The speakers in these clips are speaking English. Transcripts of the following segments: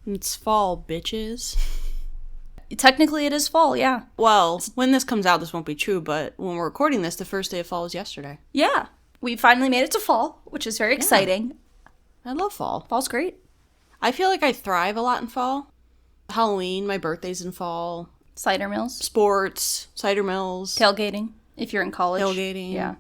It's fall, bitches. Technically, it is fall, yeah. Well, when this comes out, this won't be true, but when we're recording this, the first day of fall was yesterday. Yeah. We finally made it to fall, which is very exciting. I love fall. Fall's great. I feel like I thrive a lot in fall. Halloween, my birthday's in fall. Cider mills. Sports, cider mills. Tailgating, if you're in college. Tailgating. Yeah.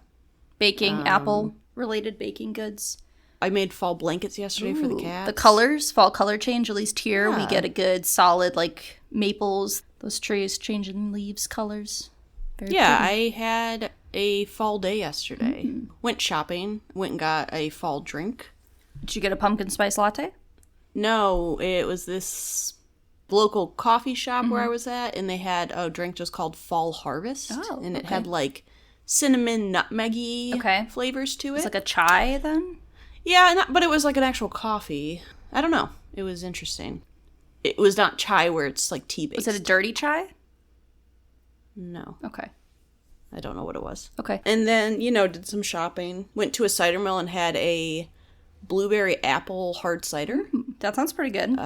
Baking, apple-related baking goods. I made fall blankets yesterday for the cats. The colors, fall color change, at least here. Yeah. We get a good solid, like, maples. Those trees changing leaves colors. Very pretty. I had a fall day yesterday. Went shopping. Went and got a fall drink. Did you get a pumpkin spice latte? No, it was this local coffee shop where I was at, and they had a drink just called Fall Harvest. Oh, and it had, like, cinnamon nutmeggy flavors to it. It's like a chai, then? Yeah, but it was like an actual coffee. I don't know. It was interesting. It was not chai where it's like tea-based. Was it a dirty chai? No. Okay. I don't know what it was. Okay. And then, did some shopping. Went to a cider mill and had a blueberry apple hard cider. That sounds pretty good.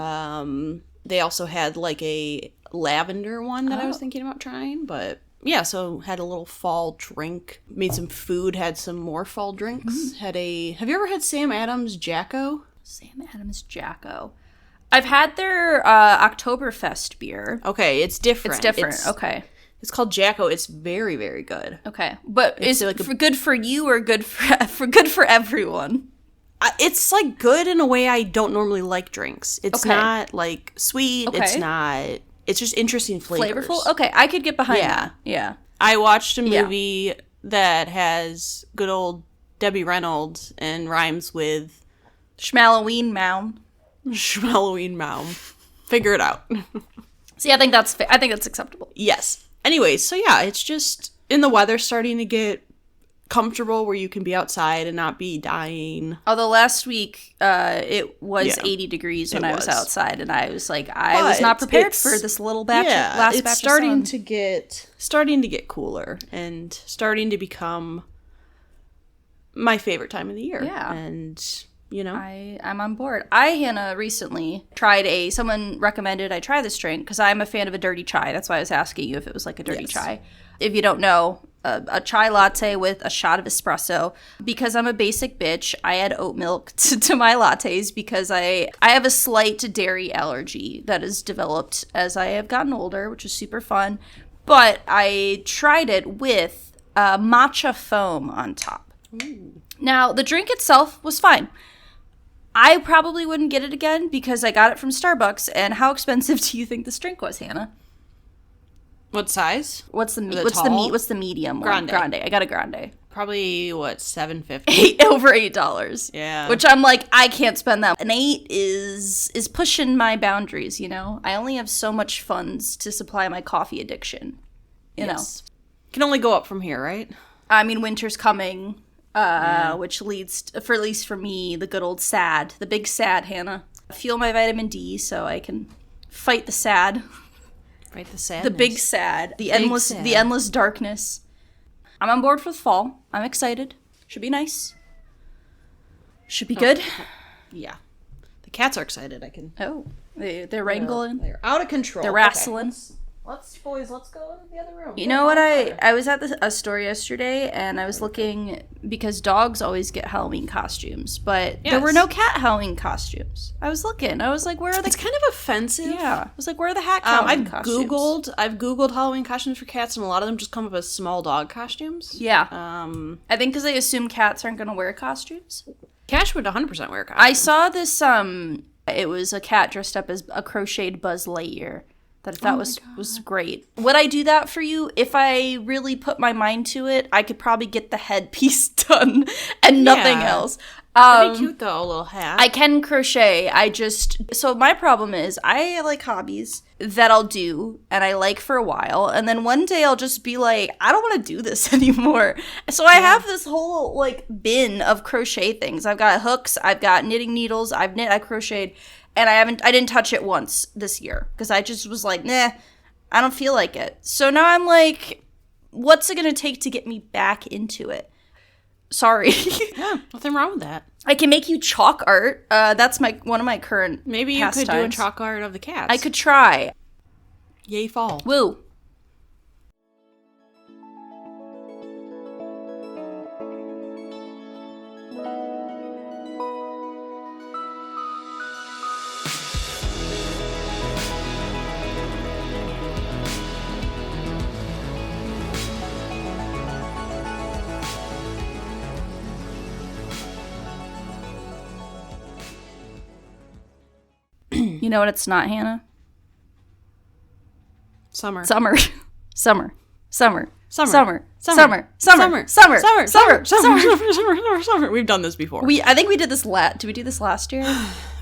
They also had like a lavender one that I was thinking about trying, but... Yeah, so had a little fall drink, made some food, had some more fall drinks. Have you ever had Sam Adams Jacko? Sam Adams Jacko. I've had their Oktoberfest beer. Okay, it's different. It's different, okay. It's called Jacko. It's very, very good. Okay, but is it like good for you or good for everyone? It's like good in a way I don't normally like drinks. It's not like sweet. Okay. It's not... It's just interesting flavors. Flavorful? Okay, I could get behind that. Yeah. I watched a movie that has good old Debbie Reynolds and rhymes with... Schmalloween Mound. Schmalloween Mound. Figure it out. See, I think that's acceptable. Yes. Anyway, so yeah, it's just in the weather starting to get comfortable where you can be outside and not be dying. Although last week it was 80 degrees when I was outside, and I was like, I was not prepared for this little batch. Last batch starting to get cooler and starting to become my favorite time of the year. Yeah, and I'm on board. Hannah, recently tried someone recommended I try this drink because I'm a fan of a dirty chai. That's why I was asking you if it was like a dirty chai. If you don't know, a chai latte with a shot of espresso. Because I'm a basic bitch, I add oat milk to my lattes because I have a slight dairy allergy that has developed as I have gotten older, which is super fun. But I tried it with matcha foam on top. Ooh. Now, the drink itself was fine. I probably wouldn't get it again because I got it from Starbucks. And how expensive do you think this drink was, Hannah? What size? What's the medium one? Grande. I got a grande. Probably $7.50. Over $8. Yeah. Which I'm like, I can't spend that. An 8 is pushing my boundaries, I only have so much funds to supply my coffee addiction. You know. Can only go up from here, right? I mean, winter's coming, which leads to, for at least for me, the good old sad, the big sad, Hannah. I feel my vitamin D so I can fight the sad. Right, the sadness. The big sad. The endless darkness. I'm on board for the fall. I'm excited. Should be nice. Should be good. Yeah. The cats are excited. They're wrangling. They're out of control. They're wrestling. Okay. Let's go into the other room. You know what? I was at a store yesterday, and I was looking, because dogs always get Halloween costumes, but there were no cat Halloween costumes. I was looking. I was like, where are the... It's kind of offensive. Yeah. I was like, where are the hat Halloween costumes? I've Googled Halloween costumes for cats, and a lot of them just come up as small dog costumes. Yeah. I think because they assume cats aren't going to wear costumes. Cash would 100% wear a costume. I saw this, it was a cat dressed up as a crocheted Buzz Lightyear. That I thought was great. Would I do that for you? If I really put my mind to it, I could probably get the headpiece done and nothing else. That'd be cute though, a little hat. I can crochet. So my problem is I like hobbies that I'll do and I like for a while, and then one day I'll just be like, I don't want to do this anymore. So I have this whole like bin of crochet things. I've got hooks, I've got knitting needles, I crocheted. And I didn't touch it once this year because I just was like, nah, I don't feel like it. So now I'm like, what's it going to take to get me back into it? Sorry. Yeah, nothing wrong with that. I can make you chalk art. That's one of my current Maybe you pastimes. could do a chalk art of the cats. I could try. Yay, fall. Woo. You know what it's not, Hannah? Summer. Summer. Summer. Summer. Summer. Summer. Summer. Summer. Summer. Summer. Summer. Summer. We've done this before. I think we did this did we do this last year?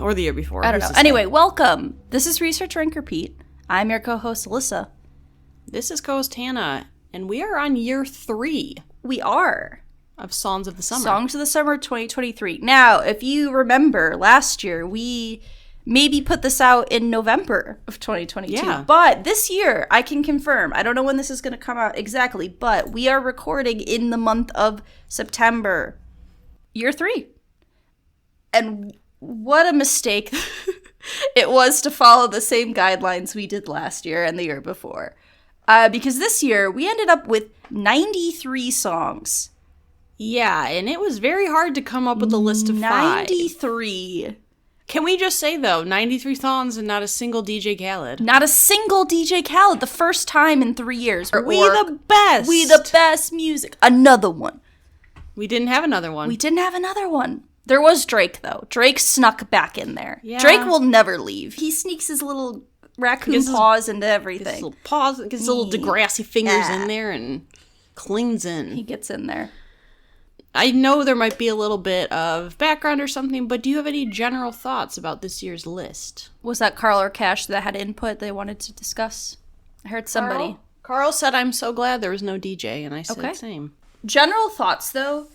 Or the year before. I don't know. Anyway, welcome. This is Research Rank Repeat. I'm your co-host, Alyssa. This is co-host Hannah, and we are on year 3. We are. Of Songs of the Summer. Songs of the Summer 2023. Now, if you remember, last year, we maybe put this out in November of 2022. Yeah. But this year, I can confirm, I don't know when this is going to come out exactly, but we are recording in the month of September. Year 3. And what a mistake it was to follow the same guidelines we did last year and the year before. Because this year, we ended up with 93 songs. Yeah, and it was very hard to come up with a list of 5. 93. Can we just say, though, 93 songs and not a single DJ Khaled? Not a single DJ Khaled. The first time in 3 years. We the best. We the best music. Another one. We didn't have another one. We didn't have another one. There was Drake, though. Drake snuck back in there. Yeah. Drake will never leave. He sneaks his little raccoon paws into everything. Gets his little paws, gets his little Degrassi fingers in there and clings in. He gets in there. I know there might be a little bit of background or something, but do you have any general thoughts about this year's list? Was that Carl or Cash that had input they wanted to discuss? I heard somebody. Carl said, I'm so glad there was no DJ, and I said, same. General thoughts, though.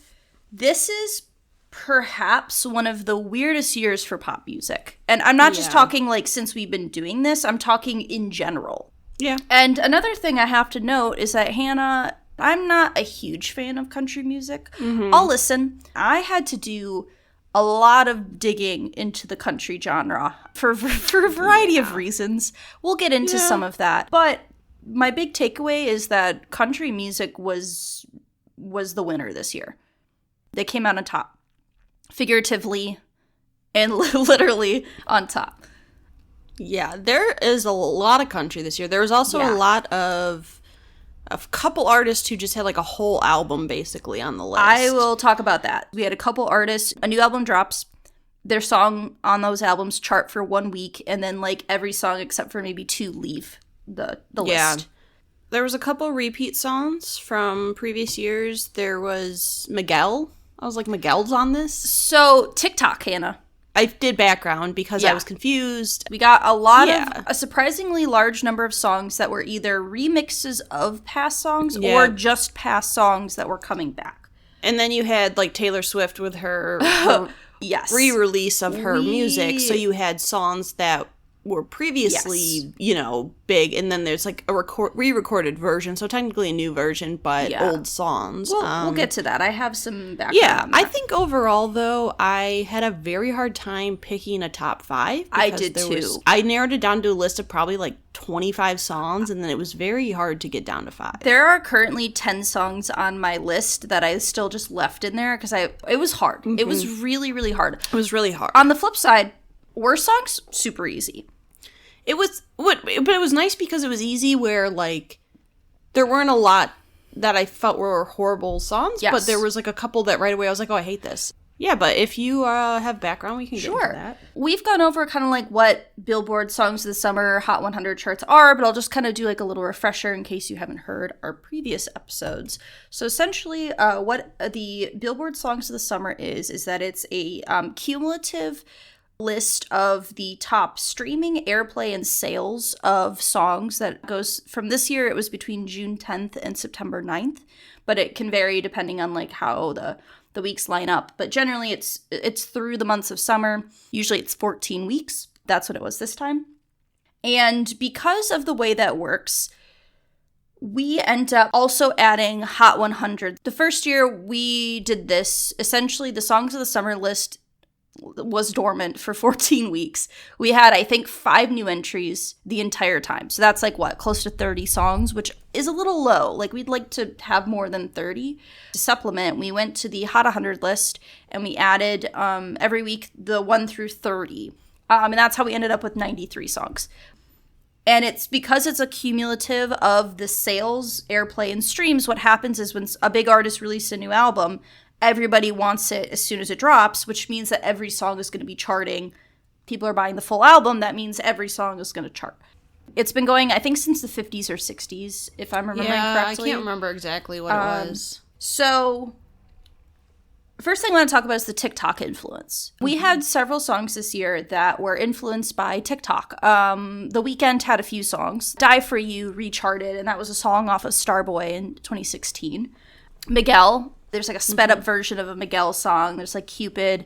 This is perhaps one of the weirdest years for pop music. And I'm not just talking, like, since we've been doing this. I'm talking in general. Yeah. And another thing I have to note is that Hannah... I'm not a huge fan of country music. Mm-hmm. I'll listen. I had to do a lot of digging into the country genre for a variety of reasons. We'll get into some of that. But my big takeaway is that country music was the winner this year. They came out on top. Figuratively and literally on top. Yeah, there is a lot of country this year. There was also a lot of a couple artists who just had like a whole album basically on the list. I will talk about that. We had a couple artists, a new album drops, their song on those albums chart for 1 week, and then like every song except for maybe 2 leave the list. There was a couple repeat songs from previous years. There was Miguel. I was like, Miguel's on this? So, TikTok, Hannah. I did background because I was confused. We got a surprisingly large number of songs that were either remixes of past songs or just past songs that were coming back. And then you had like Taylor Swift with her re-release of her music. So you had songs that were previously, big, and then there's like a re-recorded version, so technically a new version, but old songs. We'll get to that. I have some background. Yeah, I think overall, though, I had a very hard time picking a top 5. I did too. I narrowed it down to a list of probably like 25 songs, and then it was very hard to get down to 5. There are currently 10 songs on my list that I still just left in there because it was hard. Mm-hmm. It was really, really hard. It was really hard. On the flip side, worst songs, super easy. But it was nice because it was easy where, like, there weren't a lot that I felt were horrible songs, but there was, like, a couple that right away I was like, oh, I hate this. Yeah, but if you have background, we can get into that. We've gone over kind of, like, what Billboard Songs of the Summer Hot 100 charts are, but I'll just kind of do, like, a little refresher in case you haven't heard our previous episodes. So, essentially, what the Billboard Songs of the Summer is that it's a cumulative list of the top streaming, airplay, and sales of songs that goes from this year. It was between June 10th and September 9th, but it can vary depending on like how the weeks line up. But generally it's through the months of summer. Usually it's 14 weeks. That's what it was this time. And because of the way that works, we end up also adding Hot 100. The first year we did this, essentially the Songs of the Summer list was dormant for 14 weeks. We had, I think, 5 new entries the entire time. So that's like, what, close to 30 songs, which is a little low. Like, we'd like to have more than 30. To supplement, we went to the Hot 100 list, and we added every week the 1 through 30. And that's how we ended up with 93 songs. And it's because it's a cumulative of the sales, airplay, and streams. What happens is when a big artist releases a new album, everybody wants it as soon as it drops, which means that every song is going to be charting. People are buying the full album. That means every song is going to chart. It's been going, I think, since the 50s or 60s, if I'm remembering correctly. I can't remember exactly what it was. So, first thing I want to talk about is the TikTok influence. We had several songs this year that were influenced by TikTok. The Weeknd had a few songs. Die For You recharted, and that was a song off of Starboy in 2016. Miguel, there's like a sped up version of a Miguel song. There's like Cupid.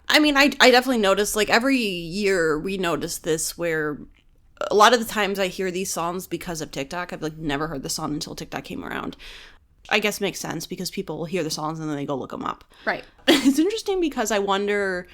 I mean, I definitely noticed, like, every year we notice this where a lot of the times I hear these songs because of TikTok. I've, like, never heard the song until TikTok came around. I guess makes sense because people will hear the songs and then they go look them up. Right. It's interesting because I wonder,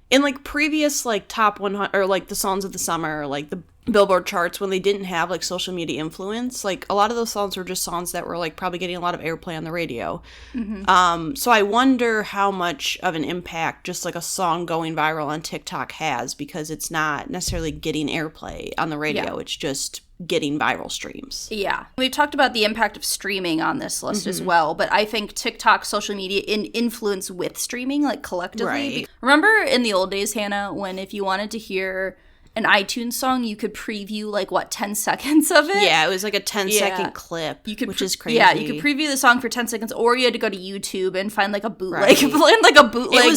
in, like, previous, like, top 100, or, like, the songs of the summer, or, like, the Billboard charts, when they didn't have, like, social media influence, like, a lot of those songs were just songs that were, like, probably getting a lot of airplay on the radio. So I wonder how much of an impact just, like, a song going viral on TikTok has, because it's not necessarily getting airplay on the radio. It's just getting viral streams. Yeah. We've talked about the impact of streaming on this list as well, but I think TikTok, social media, influence with streaming, like, collectively. Right. Remember in the old days, Hannah, when if you wanted to hear an iTunes song, you could preview, like, 10 seconds of it? Yeah, it was like a 10-second clip, which is crazy. Yeah, you could preview the song for 10 seconds, or you had to go to YouTube and find, like, a bootleg,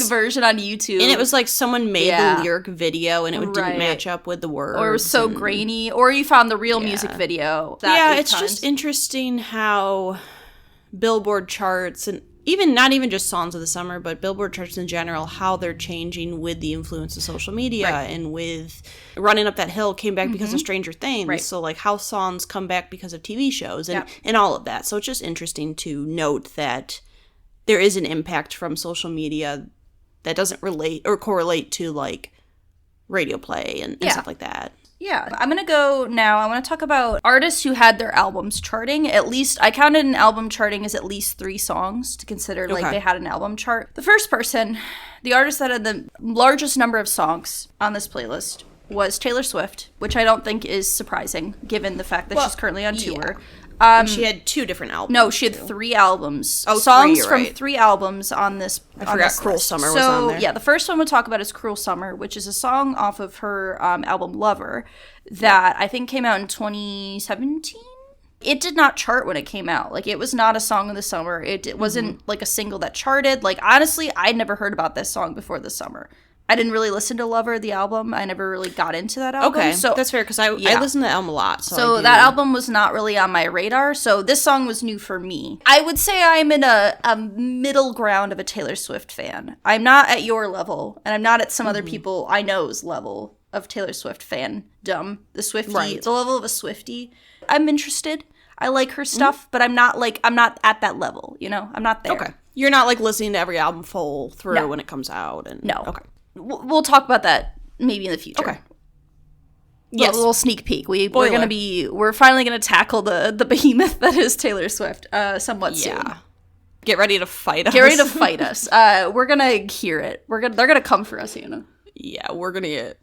version on YouTube. And it was like someone made the lyric video, and it didn't match up with the words. Or it was so grainy, or you found the real music video. It's just interesting how Billboard charts, and not even just songs of the summer, but Billboard charts in general, how they're changing with the influence of social media, and with Running Up That Hill came back because of Stranger Things. Right. So, like, how songs come back because of TV shows and all of that. So it's just interesting to note that there is an impact from social media that doesn't relate or correlate to, like, radio play and stuff like that. Yeah, I'm going to go now. I want to talk about artists who had their albums charting. At least, I counted an album charting as at least 3 songs to consider, like, they had an album chart. The first person, the artist that had the largest number of songs on this playlist, was Taylor Swift, which I don't think is surprising, given the fact that she's currently on tour. And she had 2 different albums. No, she had 3 albums. Oh, songs from 3 albums on this. I forgot Cruel Summer was on there. Yeah, the first one we'll talk about is Cruel Summer, which is a song off of her album Lover that I think came out in 2017. It did not chart when it came out. Like, it was not a song of the summer. It wasn't like a single that charted. Like, honestly, I'd never heard about this song before this summer. I didn't really listen to Lover, the album. I never really got into that album. Okay, so that's fair, because I listen to the album a lot. So that album was not really on my radar, so this song was new for me. I would say I'm in a middle ground of a Taylor Swift fan. I'm not at your level, and I'm not at some other people I know's level of Taylor Swift fandom. The Swiftie, the level of a Swiftie. I'm interested. I like her stuff, but I'm not at that level, you know? I'm not there. Okay. You're not, like, listening to every album full through when it comes out. No. Okay. We'll talk about that maybe in the future. Okay. Yes. A little sneak peek. We're finally gonna tackle the behemoth that is Taylor Swift somewhat soon. Get ready to fight us. We're gonna hear it. They're gonna come for us, Hannah. Yeah, we're gonna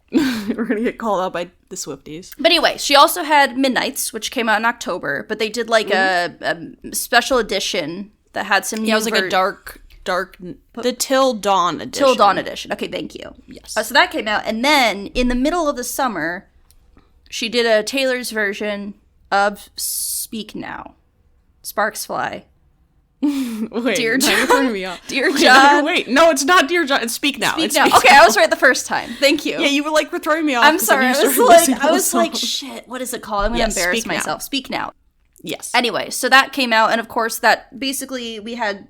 get called out by the Swifties. But anyway, she also had Midnights, which came out in October, but they did like a special edition that had some new. Yeah, it was like a dark, the Till Dawn edition. Till Dawn edition. Okay, thank you. Yes. So that came out, and then in the middle of the summer, she did a Taylor's version of Speak Now. Sparks Fly. Wait, Dear John. You're turning me off. Dear John. Wait, no, it's not Dear John. It's Speak Now. Speak Now. Okay, I was right the first time. Thank you. Yeah, you were throwing me off. I'm sorry. I was like, shit. What is it called? I'm gonna embarrass myself. Speak Now. Yes. Anyway, so that came out, and of course, that basically we had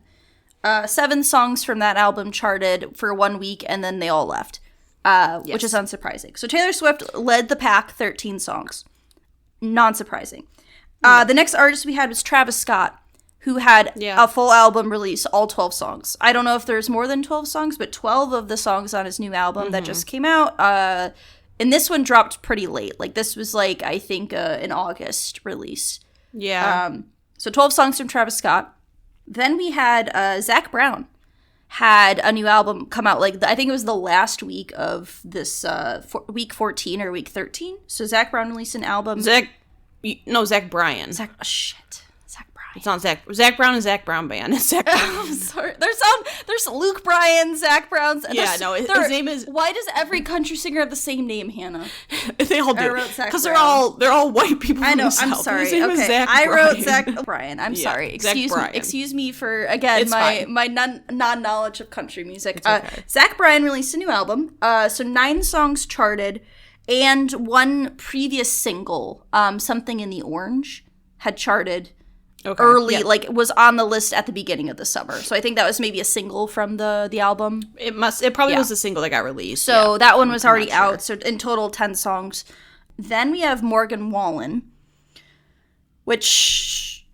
7 songs from that album charted for 1 week, and then they all left, which is unsurprising. So Taylor Swift led the pack, 13 songs. Non-surprising. The next artist we had was Travis Scott, who had a full album release, all 12 songs. I don't know if there's more than 12 songs, but 12 of the songs on his new album that just came out. And this one dropped pretty late. Like, this was, like, I think an August release. Yeah. So 12 songs from Travis Scott. Then we had Zach Brown had a new album come out, like, I think it was the last week of this week 14 or week 13. So Zach Brown released an album. Zach Bryan. Shit. Zach Bryan. It's not Zach Brown and Zach Brown Band. It's Zach Brown. I'm sorry. There's Luke Bryan, Zach Brown's. His name is. Why does every country singer have the same name, Hannah? They all do. Because they're all white people. I know. From the I'm South. sorry. His name is Okay, Zach I Bryan. wrote Zach Bryan. I'm sorry. Excuse me for again my non-knowledge of country music. Okay. Zach Bryan released a new album. So 9 songs charted, and one previous single, "Something in the Orange," had charted. Okay. Early, like, was on the list at the beginning of the summer. So I think that was maybe a single from the album. It probably was a single that got released. So that one was already out. So in total, 10 songs. Then we have Morgan Wallen, which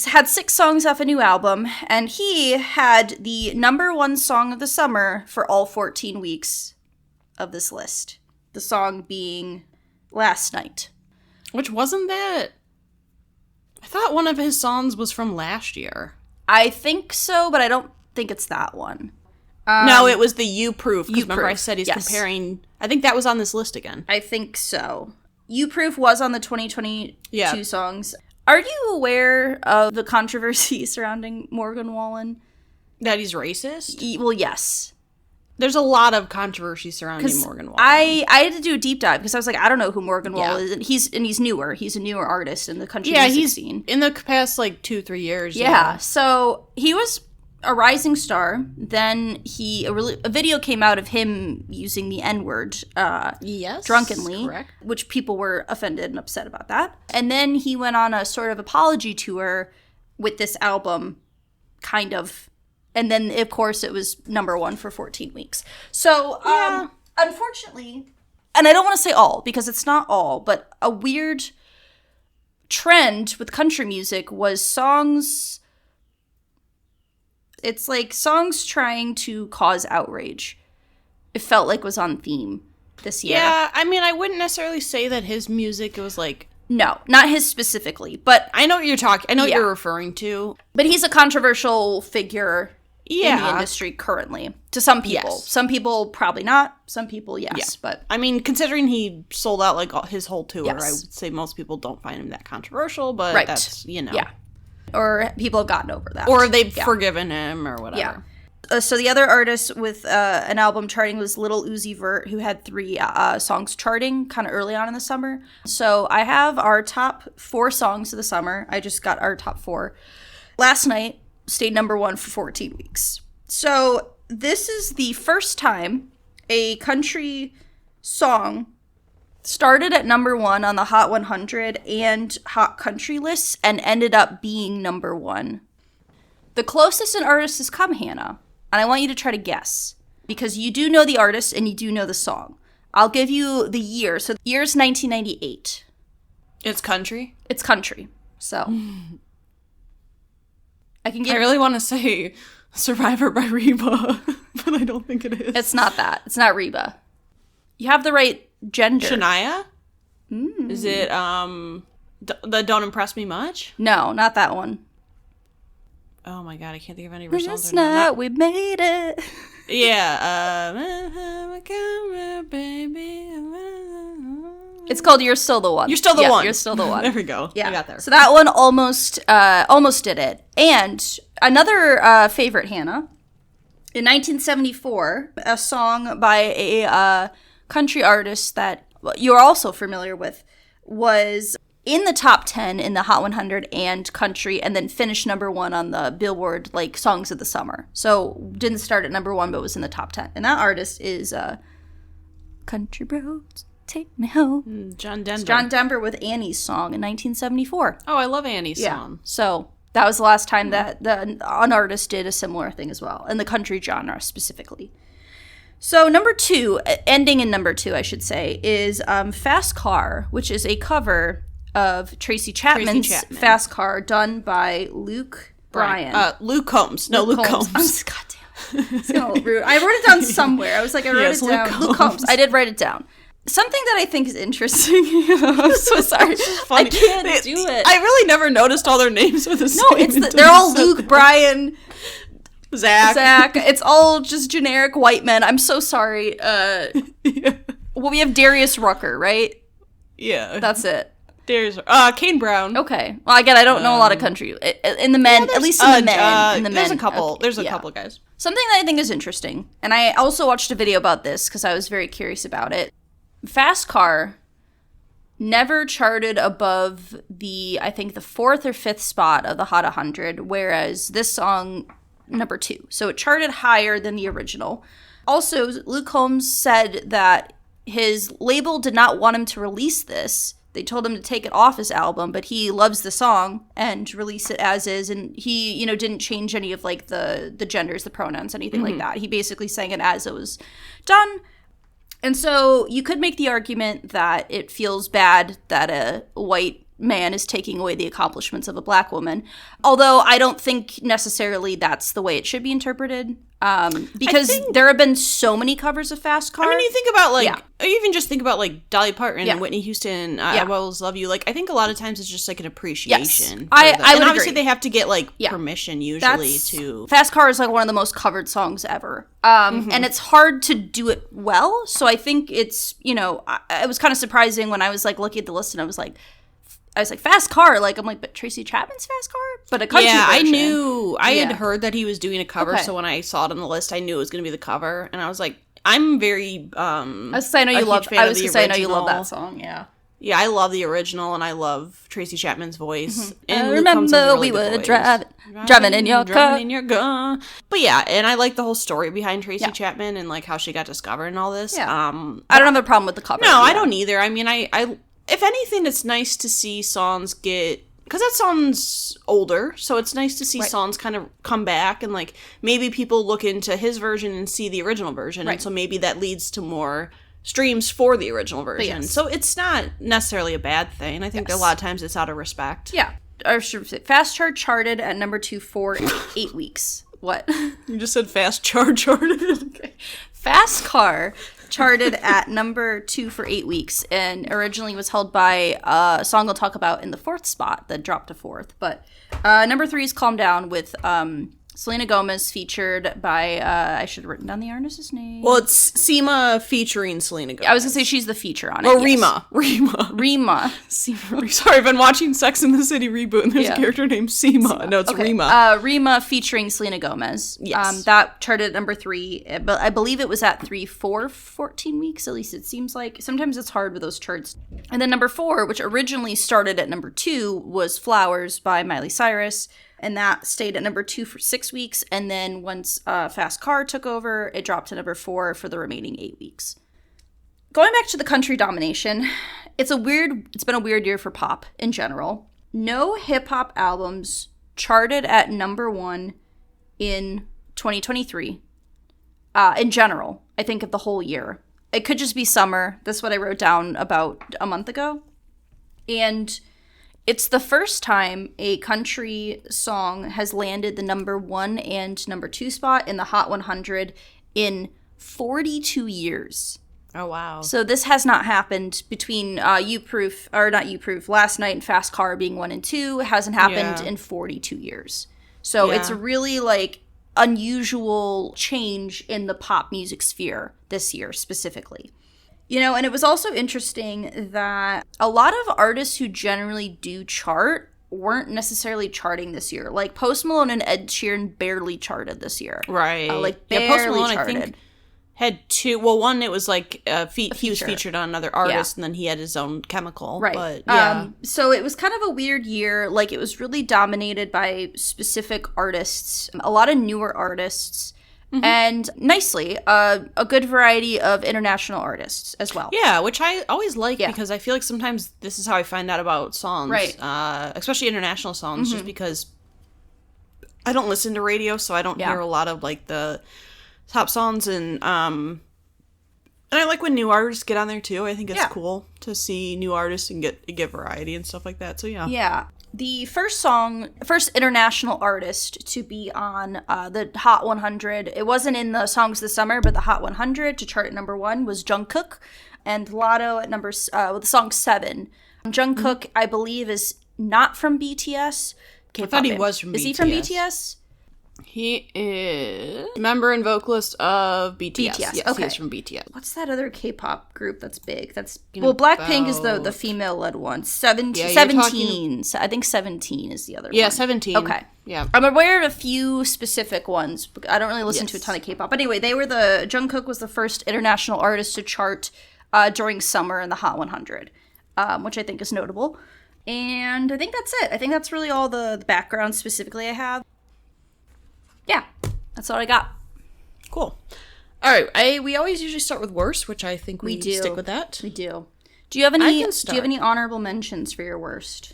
had 6 songs off a new album, and he had the number 1 song of the summer for all 14 weeks of this list. The song being "Last Night." Which wasn't that... I thought one of his songs was from last year. I think so, but I don't think it's that one. No, it was the You Proof. Because remember I Proof, said he's yes. comparing... I think that was on this list again. I think so. You Proof was on the 2022 songs. Are you aware of the controversy surrounding Morgan Wallen? That he's racist? Well, yes. There's a lot of controversy surrounding Morgan Wallen. I had to do a deep dive because I was like, I don't know who Morgan Wallen is. And he's newer. He's a newer artist in the country music scene. In the past, 2-3 years. Yeah. So he was a rising star. Then a video came out of him using the N-word drunkenly, correct. Which people were offended and upset about that. And then he went on a sort of apology tour with this album, kind of. And then, of course, it was number 1 for 14 weeks. So, unfortunately, and I don't want to say all, because it's not all, but a weird trend with country music was songs... It's like songs trying to cause outrage. It felt like was on theme this year. Yeah, I mean, I wouldn't necessarily say that his music was like... No, not his specifically, but... I know what you're talking... I know what you're referring to. But he's a controversial figure... in the industry currently. To some people. Yes. Some people probably not. Some people, yes. Yeah. But I mean, considering he sold out his whole tour, yes. I would say most people don't find him that controversial, but that's, Yeah. Or people have gotten over that. Or they've forgiven him or whatever. Yeah. So the other artist with an album charting was Lil Uzi Vert, who had 3 songs charting kind of early on in the summer. So I have our top 4 songs of the summer. I just got our top 4. Last Night stayed number 1 for 14 weeks. So this is the first time a country song started at number 1 on the Hot 100 and Hot Country lists and ended up being number 1. The closest an artist has come, Hannah, and I want you to try to guess, because you do know the artist and you do know the song. I'll give you the year. So the year is 1998. It's country? It's country. So... I really want to say Survivor by Reba, but I don't think it is. It's not that. It's not Reba. You have the right gender. Shania? Is it, the Don't Impress Me Much? No, not that one. Oh my god, I can't think of any of her songs. This night we made it. Yeah, It's called You're Still the One. You're Still the One. You're Still the One. There we go. Yeah. I got there. So that one almost did it. And another favorite, Hannah, in 1974, a song by a country artist that you're also familiar with was in the top 10 in the Hot 100 and country, and then finished number 1 on the Billboard, Songs of the Summer. So didn't start at number 1, but was in the top 10. And that artist is Country Roads Take Me Home. John Denver. It's John Denver with Annie's song in 1974. Oh, I love Annie's song. So that was the last time that an artist did a similar thing as well, in the country genre specifically. So number 2, ending in number 2, I should say, is Fast Car, which is a cover of Tracy Chapman's Fast Car, done by Luke Bryan. Luke Combs. No, Luke Combs. God damn it. It's getting a little rude. I wrote it down somewhere. I was like, I wrote it down. Luke Combs. I did write it down. Something that I think is interesting. I'm so sorry. I can't do it. I really never noticed all their names were the same. No, they're all Luke, Bryan, Zach. It's all just generic white men. I'm so sorry. Yeah. Well, we have Darius Rucker, right? Yeah. That's it. There's Kane Brown. Okay. Well, again, I don't know a lot of country. In the men, at least in the men. There's a couple. Okay. There's a couple guys. Something that I think is interesting, and I also watched a video about this because I was very curious about it. Fast Car never charted above I think the 4th or 5th spot of the Hot 100, whereas this song, number 2. So it charted higher than the original. Also, Luke Combs said that his label did not want him to release this. They told him to take it off his album, but he loves the song and release it as is. And he, didn't change any of like the genders, the pronouns, anything like that. He basically sang it as it was done. And so you could make the argument that it feels bad that a white man is taking away the accomplishments of a black woman. Although I don't think necessarily that's the way it should be interpreted. Because there have been so many covers of Fast Car. I mean, you think about or even just think about like Dolly Parton and Whitney Houston, I Will Always Love You. Like, I think a lot of times it's just like an appreciation. Yes. I would obviously agree. they have to get like permission usually to. Fast Car is like one of the most covered songs ever. And it's hard to do it well. So I think it's, it was kind of surprising when I was like looking at the list and I was like, Fast Car. Like, I'm like, but Tracy Chapman's Fast Car? But a country version. I knew. I had heard that he was doing a cover, so when I saw it on the list, I knew it was going to be the cover. And I was like, I'm very, I was going to say, I know you love that song, yeah. Yeah, I love the original, and I love Tracy Chapman's voice. And I remember we were driving in your car. But yeah, and I like the whole story behind Tracy Chapman and like how she got discovered and all this. Yeah. I don't have a problem with the cover. No, I don't either. I mean, I if anything, it's nice to see songs because that song's older, so it's nice to see songs kind of come back and like maybe people look into his version and see the original version, and so maybe that leads to more streams for the original version. So it's not necessarily a bad thing. I think that a lot of times it's out of respect. Yeah. Or Fast Car charted at number 2 for 8 weeks. What? You just said Fast charted. Okay. Fast Car charted at number 2 for 8 weeks, and originally was held by a song we'll talk about in the 4th spot that dropped to 4th. But number 3 is Calm Down with Selena Gomez, featured by, I should have written down the artist's name. Well, it's Seema featuring Selena Gomez. I was going to say she's the feature on it. Or Rima. Seema. Sorry, I've been watching Sex and the City reboot, and there's a character named Seema. No, it's Rima. Rima featuring Selena Gomez. Yes. That charted at number 3, but I believe it was at 3 for 14 weeks, at least it seems like. Sometimes it's hard with those charts. And then number 4, which originally started at number 2, was Flowers by Miley Cyrus. And that stayed at number 2 for 6 weeks. And then once Fast Car took over, it dropped to number 4 for the remaining 8 weeks. Going back to the country domination, it's been a weird year for pop in general. No hip-hop albums charted at number 1 in 2023. In general, I think of the whole year. It could just be summer. That's what I wrote down about a month ago. And it's the first time a country song has landed the number 1 and number 2 spot in the Hot 100 in 42 years. Oh, wow. So this has not happened between Last Night and Fast Car being 1 and 2. It hasn't happened in 42 years. So it's a really, like, unusual change in the pop music sphere this year specifically. And it was also interesting that a lot of artists who generally do chart weren't necessarily charting this year. Like, Post Malone and Ed Sheeran barely charted this year. Right. Barely Post Malone, charted. I think, had 2. Well, one, it was like he was featured on another artist, and then he had his own Chemical. Right. But, so it was kind of a weird year. Like, it was really dominated by specific artists, a lot of newer artists. Mm-hmm. And nicely, a good variety of international artists as well. Yeah, which I always like because I feel like sometimes this is how I find out about songs. Right. Especially international songs, just because I don't listen to radio, so I don't hear a lot of like the top songs. And And I like when new artists get on there too. I think it's Yeah. cool to see new artists and get variety and stuff like that. So yeah. Yeah. The first international artist to be on the Hot 100, it wasn't in the Songs of the Summer, but the Hot 100 to chart at number 1 was Jungkook, and Lotto at with the song 7. Jungkook, I believe, is not from BTS. I thought he was from BTS. Is he from BTS? He is member and vocalist of BTS. Yes, okay. he is from BTS. What's that other K-pop group that's big? Blackpink is the about- female-led one. 17. I think 17 is the other one. Yeah, 17. Okay. Yeah. I'm aware of a few specific ones. I don't really listen to a ton of K-pop. But anyway, Jungkook was the first international artist to chart during summer in the Hot 100, which I think is notable. And I think that's it. I think that's really all the background specifically I have. Yeah, that's all I got. Cool. All right. We always usually start with worst, which I think we do stick with that. We do. Do you have any? I can Do you have any honorable mentions for your worst?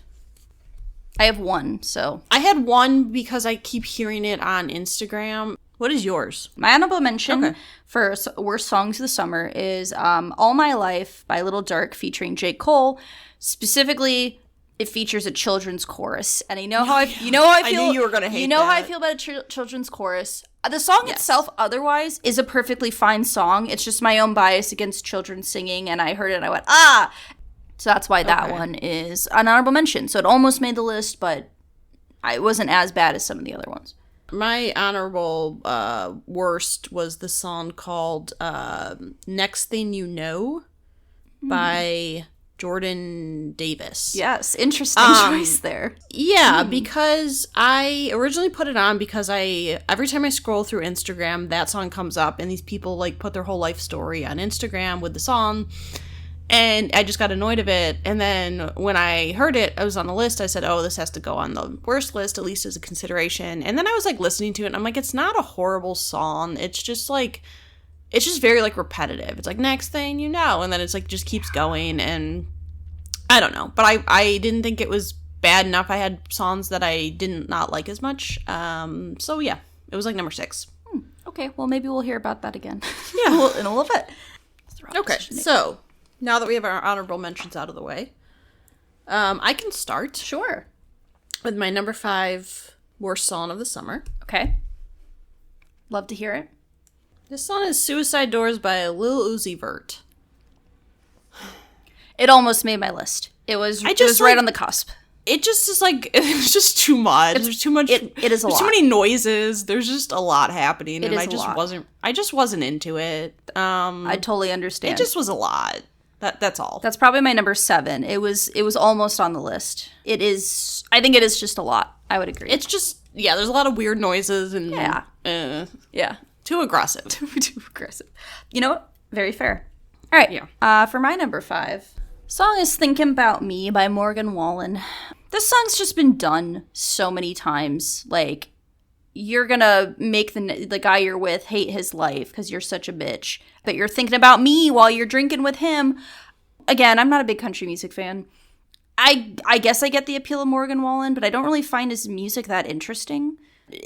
I have one. So I had one because I keep hearing it on Instagram. What is yours? my honorable mention for worst songs of the summer is "All My Life" by Little Dirk featuring J. Cole. Specifically, it features a children's chorus, and I know how I feel. I knew you were gonna hate how I that. feel about a children's chorus. The song itself, otherwise, is a perfectly fine song. It's just my own bias against children singing, and I heard it and I went, ah! So that's why that one is an honorable mention. So it almost made the list, but it wasn't as bad as some of the other ones. My honorable worst was the song called Next Thing You Know by Jordan Davis. Yes, interesting choice there. Yeah, because I originally put it on because every time I scroll through Instagram, that song comes up and these people like put their whole life story on Instagram with the song. And I just got annoyed of it. And then when I heard it, I was on the list. I said, oh, this has to go on the worst list, at least as a consideration. And then I was like listening to it and I'm like, it's not a horrible song. It's just very like repetitive. It's like next thing you know. And then it's like just keeps going. And I don't know. But I didn't think it was bad enough. I had songs that I didn't not like as much. So yeah, it was like number 6. Okay, well maybe we'll hear about that again. Yeah. in a little bit. Okay, so now that we have our honorable mentions out of the way, I can start. Sure. With my number 5 worst song of the summer. Okay. Love to hear it. This song is Suicide Doors by Lil Uzi Vert. It almost made my list. It was right on the cusp. It just is like, it's just too much. There's too much. It is a lot. There's too many noises. There's just a lot happening. And It is I a just lot. wasn't into it. I totally understand. It just was a lot. That's all. That's probably my number 7. It was almost on the list. I think it is just a lot. I would agree. It's just, there's a lot of weird noises and yeah. too aggressive. Too aggressive. You know what? Very fair. All right. Yeah. For my number 5, song is "Thinking About Me" by Morgan Wallen. This song's just been done so many times. Like, you're gonna make the guy you're with hate his life because you're such a bitch, but you're thinking about me while you're drinking with him. Again, I'm not a big country music fan. I guess I get the appeal of Morgan Wallen, but I don't really find his music that interesting.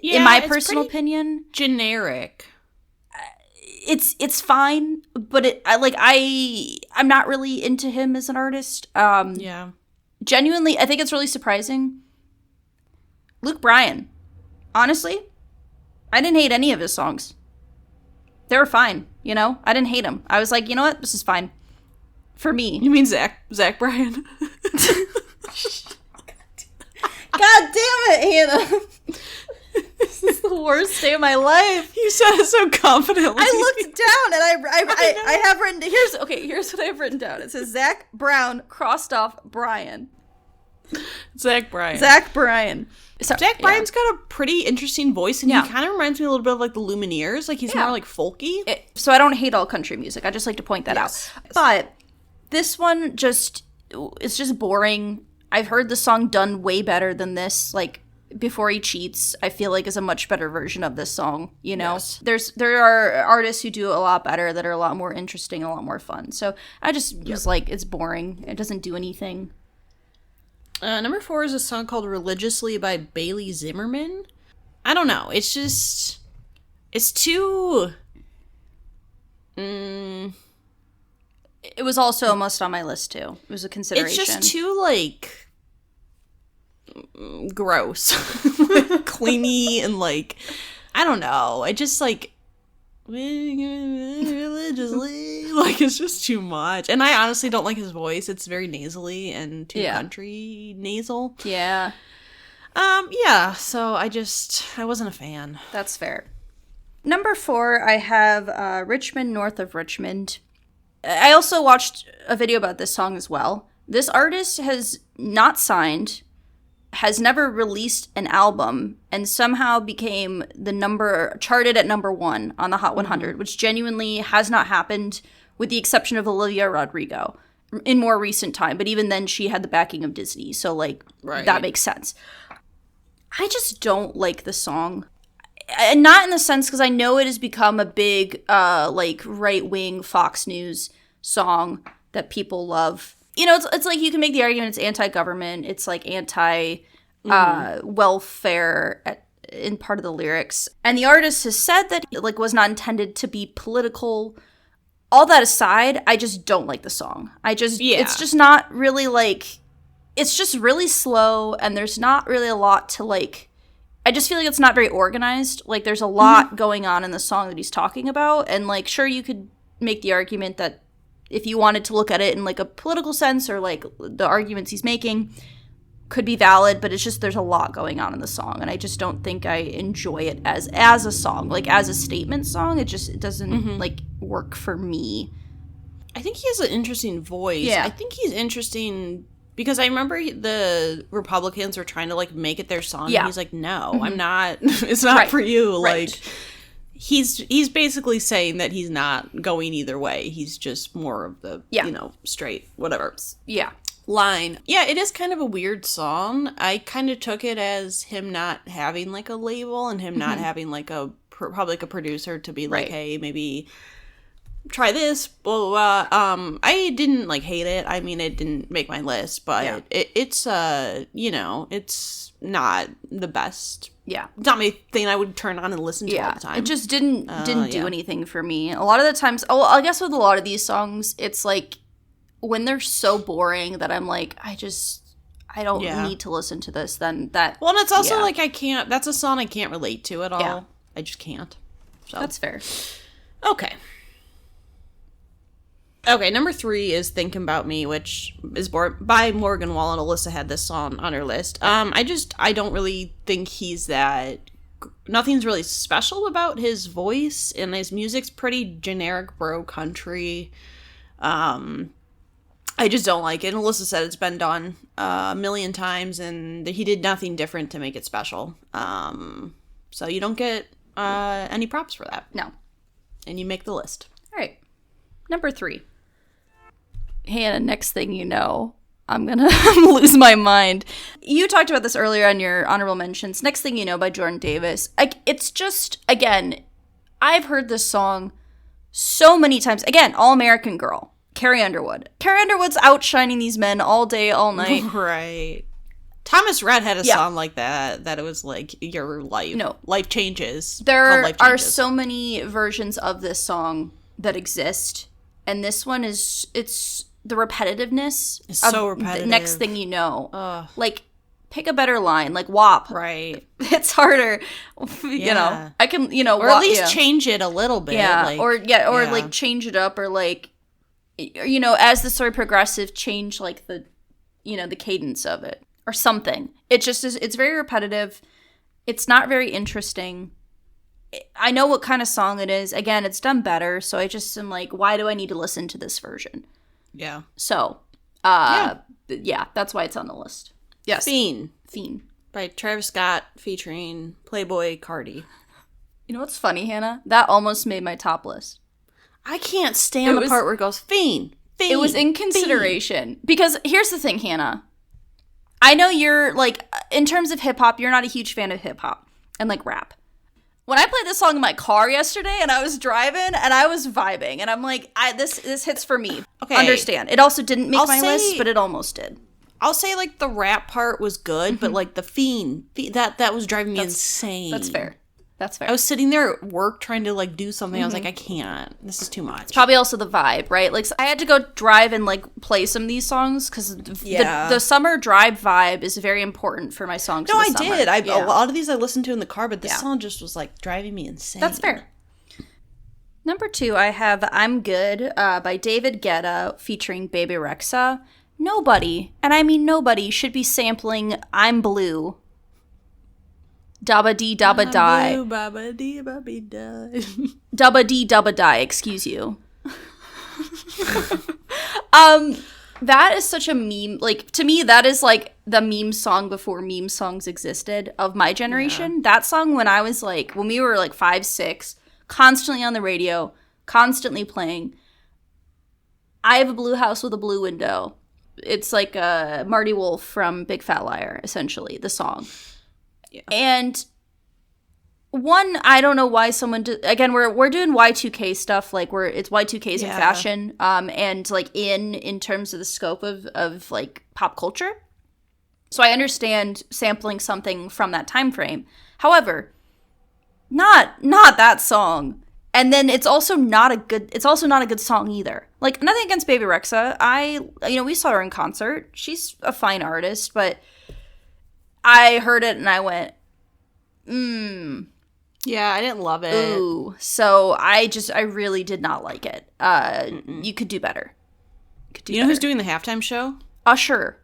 Yeah, in my it's personal pretty opinion, generic. it's fine, but I'm not really into him as an artist. Yeah. Genuinely, I think it's really surprising. Luke Bryan. Honestly, I didn't hate any of his songs. They were fine, you know? I didn't hate them. I was like, you know what? This is fine. For me. You mean Zach Bryan? God damn it, Hannah. This is the worst day of my life. You said it so confidently. I looked down and I have written, here's what I have written down. It says Zach Brown crossed off Bryan. Zach Bryan. Zach Bryan. So, Zach Bryan's got a pretty interesting voice, and Yeah. he kind of reminds me a little bit of like the Lumineers. Like he's more like folky. So I don't hate all country music. I just like to point that out. But this one it's just boring. I've heard the song done way better than this. Like Before He Cheats, I feel like is a much better version of this song. You know, there are artists who do a lot better that are a lot more interesting, a lot more fun. So I just was like, it's boring. It doesn't do anything. Number 4 is a song called Religiously by Bailey Zimmerman. I don't know. It's just... It's too... It was also a must on my list, too. It was a consideration. It's just too, like, gross. Cleany and, like, I don't know. I just, like, religiously, like, it's just too much. And I honestly don't like his voice. It's very nasally and too country nasal. Yeah. Yeah, so I wasn't a fan. That's fair. Number 4, I have Richmond, North of Richmond. I also watched a video about this song as well. This artist has not signed, has never released an album, and somehow became charted at number 1 on the Hot 100, which genuinely has not happened with the exception of Olivia Rodrigo in more recent time. But even then, she had the backing of Disney, so, like, that makes sense. I just don't like the song. And not in the sense, because I know it has become a big, like, right-wing Fox News song that people love. You know, it's like you can make the argument it's anti-government, it's, like, anti-welfare in part of the lyrics. And the artist has said that it, like, was not intended to be political. All that aside, I just don't like the song. It's just not really, like, it's just really slow, and there's not really a lot to, like, I just feel like it's not very organized. Like, there's a lot going on in the song that he's talking about. And, like, sure, you could make the argument that if you wanted to look at it in, like, a political sense or, like, the arguments he's making could be valid. But it's just there's a lot going on in the song. And I just don't think I enjoy it as a song. Like, as a statement song, it doesn't, like, work for me. I think he has an interesting voice. Yeah. I think he's interesting because I remember the Republicans were trying to, like, make it their song. Yeah. And he's like, no, I'm not. It's not for you. Right. Like, he's basically saying that he's not going either way. He's just more of the, you know, straight, whatever. Yeah. Line. Yeah, it is kind of a weird song. I kind of took it as him not having, like, a label and him not having, like, probably like a producer to be like, hey, maybe try this, blah, blah, blah. I didn't, like, hate it. I mean, it didn't make my list, but it's, you know, it's not the best. Yeah. It's not my thing I would turn on and listen to all the time. It just didn't do anything for me. A lot of the times, I guess with a lot of these songs, it's, like, when they're so boring that I'm, like, I don't need to listen to this, then that... Well, and it's also, like, that's a song I can't relate to at all. Yeah. I just can't. So. That's fair. Okay. Okay, number 3 is Thinking About Me, which is by Morgan Wallen. Alyssa had this song on her list. I don't really think he's that... Nothing's really special about his voice, and his music's pretty generic bro country. I just don't like it. And Alyssa said it's been done a million times, and he did nothing different to make it special. So you don't get any props for that. No. And you make the list. All right. Number 3. Hannah, next thing you know, I'm going to lose my mind. You talked about this earlier on your honorable mentions. Next Thing You Know by Jordan Davis. It's just, again, I've heard this song so many times. Again, All American Girl, Carrie Underwood. Carrie Underwood's outshining these men all day, all night. Right. Thomas Rhett had a song like that it was like your life. No. Life changes. There are so many versions of this song that exist. And this one it's the repetitiveness. It's so repetitive. Next Thing You Know. Like, pick a better line. Like, WAP. Right. It's harder. You know. I can, you know. Or at least change it a little bit. Yeah. Like, or like, change it up. Or, like, you know, as the story progresses, change, like, the, you know, the cadence of it. Or something. It just is, it's very repetitive. It's not very interesting. I know what kind of song it is. Again, it's done better, so I just am like, why do I need to listen to this version? Yeah. So, yeah, that's why it's on the list. Yes. Fiend. By Travis Scott featuring Playboy Cardi. You know what's funny, Hannah? That almost made my top list. I can't stand the part where it goes, Fiend. It was in consideration. Fiend. Because here's the thing, Hannah. I know you're, like, in terms of hip-hop, you're not a huge fan of hip-hop and, like, rap. When I played this song in my car yesterday and I was driving and I was vibing and I'm like, this hits for me. Okay. Understand. It also didn't make my list, but it almost did. I'll say, like, the rap part was good, but, like, the Fiend, that was driving me insane. That's fair. That's fair. I was sitting there at work trying to like do something. I was like, I can't. This is too much. It's probably also the vibe, right? Like, I had to go drive and like play some of these songs because the summer drive vibe is very important for my songs. No, I did. A lot of these I listened to in the car, but this song just was like driving me insane. That's fair. Number 2, I have "I'm Good" by David Guetta featuring Baby Rexha. Nobody, and I mean nobody, should be sampling "I'm Blue." Dabba dee dabba die. Babba dee babby die. Dabba dee dabba die, excuse you. That is such a meme. Like, to me, that is like the meme song before meme songs existed of my generation. Yeah. That song when we were like 5, 6, constantly on the radio, constantly playing. I have a blue house with a blue window. It's like Marty Wolf from Big Fat Liar, essentially, the song. Yeah. And one, I don't know why someone again, we're doing Y2K stuff, like it's Y2Ks in fashion, and like in terms of the scope of like pop culture. So I understand sampling something from that time frame. However, not that song. And then it's also not a good song either. Like, nothing against Baby Rexha. We saw her in concert. She's a fine artist, but I heard it and I went, Yeah, I didn't love it. Ooh. So I really did not like it. You could do better. You know who's doing the halftime show? Usher.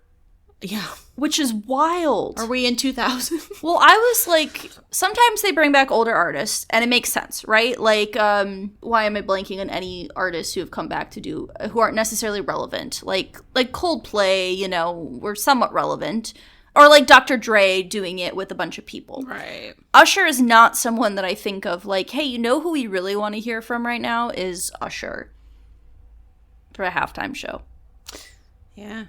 Yeah. Which is wild. Are we in 2000? Well, I was like, sometimes they bring back older artists, and it makes sense, right? Like, why am I blanking on any artists who have come back who aren't necessarily relevant? Like Coldplay, were somewhat relevant. Or like Dr. Dre doing it with a bunch of people. Right. Usher is not someone that I think of like, hey, who we really want to hear from right now is Usher. For a halftime show. Yeah.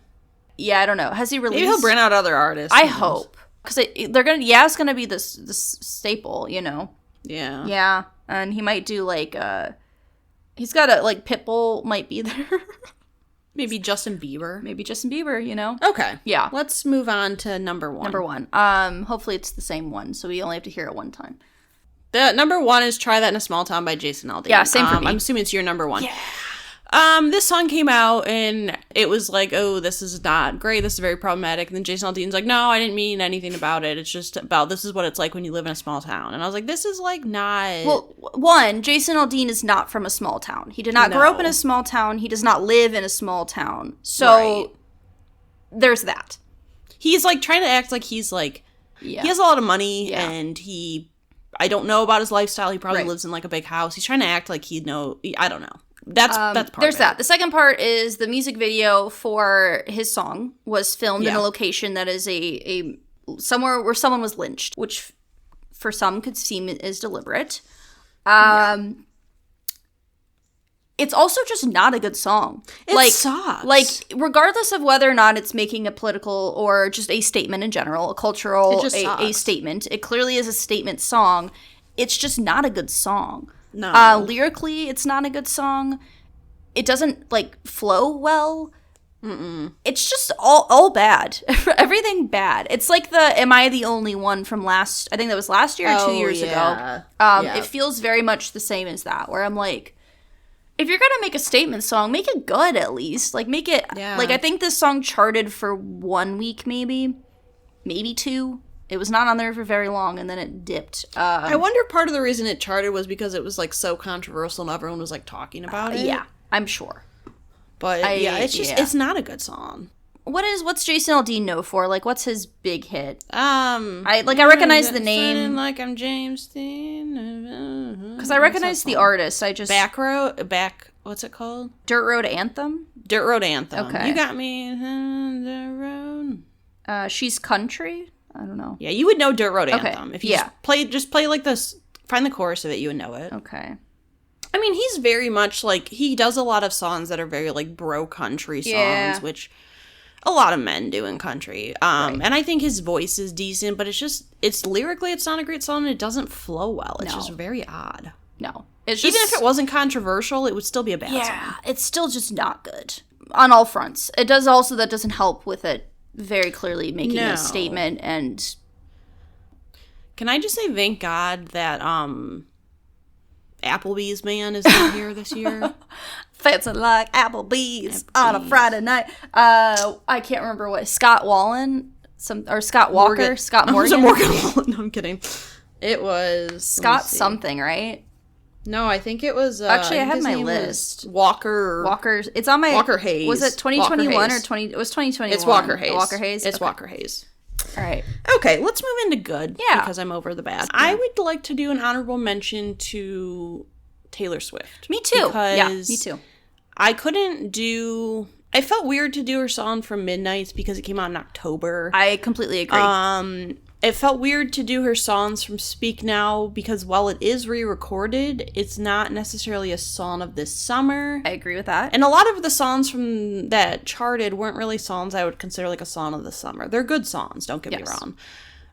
Yeah, I don't know. Has he released? Maybe he'll bring out other artists. I hope. Because it's going to be this staple, Yeah. Yeah. And he might do like, he's got like Pitbull might be there. Maybe Justin Bieber. Okay. Yeah. Let's move on to number 1. Number 1. Hopefully it's the same one, so we only have to hear it one time. The number 1 is "Try That in a Small Town" by Jason Aldean. Yeah, same for me. I'm assuming it's your number 1. Yeah. This song came out and it was like, oh, this is not great. This is very problematic. And then Jason Aldean's like, no, I didn't mean anything about it. It's just about this is what it's like when you live in a small town. And I was like, this is like not. Well, one, Jason Aldean is not from a small town. He did not grow up in a small town. He does not live in a small town. So there's that. He's like trying to act like he's like, he has a lot of money and I don't know about his lifestyle. He probably lives in like a big house. He's trying to act like I don't know. That's part there's of it. that. The second part is the music video for his song was filmed in a location that is a somewhere where someone was lynched, which for some could seem is deliberate. It's also just not a good song. It sucks. Like, regardless of whether or not it's making a political or just a statement in general, a cultural, a statement, it clearly is a statement song. It's just not a good song. No. Lyrically, it's not a good song. It doesn't, like, flow well. It's just all bad. Everything bad. It's like the Am I the Only One from I think that was last year or 2 years ago. It feels very much the same as that, where I'm like, if you're gonna make a statement song, make it good at least. Like, make it, like, I think this song charted for 1 week, maybe 2. It was not on there for very long, and then it dipped. I wonder if part of the reason it charted was because it was, like, so controversial and everyone was, like, talking about it. Yeah, I'm sure. But, it's just, it's not a good song. What's Jason Aldean known for? Like, what's his big hit? I recognize the name. Feeling like I'm James Dean. Because I recognize the artist. What's it called? Dirt Road Anthem? Dirt Road Anthem. Okay. You got me on the road. She's country? I don't know. Yeah, you would know Dirt Road Anthem. Okay. If you just play like this, find the chorus of it, you would know it. Okay. I mean, he's very much like, he does a lot of songs that are very like bro country songs, which a lot of men do in country. And I think his voice is decent, but it's lyrically, it's not a great song, and it doesn't flow well. It's just very odd. No. Even if it wasn't controversial, it would still be a bad song. Yeah, it's still just not good. On all fronts. That doesn't help with it very clearly making a statement and... Can I just say thank God that Applebee's man is not here this year? Fancy like Applebee's on a Friday night. I can't remember what Scott Wallen, Scott Walker, Morgan. Scott Morgan. Was it Morgan Wallen? No, I'm kidding. It was Scott something, right? No, I think it was. Actually, I had my list. Walker. It's on my Walker Hayes. Was it 2021 or 20? It was 2021. It's Walker Hayes. Walker Hayes. It's okay. Walker Hayes. All right. Okay, let's move into good. Yeah. Because I'm over the bad. I would like to do an honorable mention to Taylor Swift. Me too. Yeah, me Because too. I couldn't do. I felt weird to do her song from Midnights because it came out in October. I completely agree. It felt weird to do her songs from Speak Now because while it is re-recorded, it's not necessarily a song of this summer. I agree with that. And a lot of the songs from that charted weren't really songs I would consider like a song of the summer. They're good songs, don't get me wrong.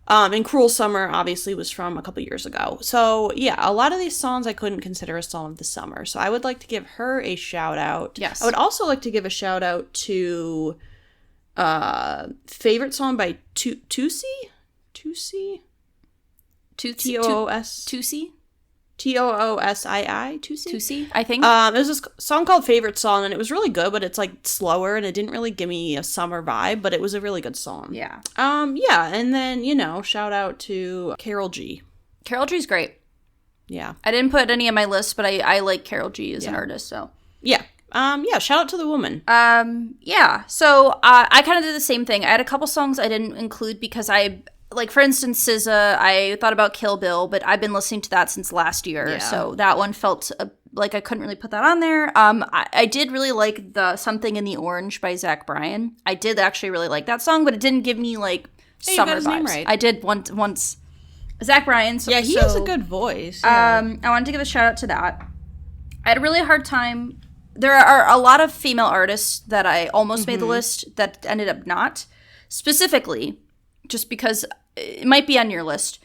And Cruel Summer obviously was from a couple years ago. So yeah, a lot of these songs I couldn't consider a song of the summer. So I would like to give her a shout out. Yes. I would also like to give a shout out to favorite song by Toosii? Toosii? T-O-O-S? Toosii? T-O-O-S-I-I? Toosii, I think. It was this song called Favorite Song, and it was really good, but it's like slower, and it didn't really give me a summer vibe, but it was a really good song. Yeah. Yeah, and then, shout out to Carol G. Carol G's great. Yeah. I didn't put any on my list, but I like Carol G as an artist, so. Yeah. Shout out to the woman. Yeah. So, I kind of did the same thing. I had a couple songs I didn't include because like, for instance, SZA, I thought about Kill Bill, but I've been listening to that since last year. Yeah. So that one felt like I couldn't really put that on there. I did really like the Something in the Orange by Zach Bryan. I did actually really like that song, but it didn't give me, like, Hey, summer you got his vibes. name right. I did once. Zach Bryan. So, Yeah, he has a good voice. Yeah. I wanted to give a shout out to that. I had a really hard time. There are a lot of female artists that I almost made the list that ended up not. Specifically, just because it might be on your list,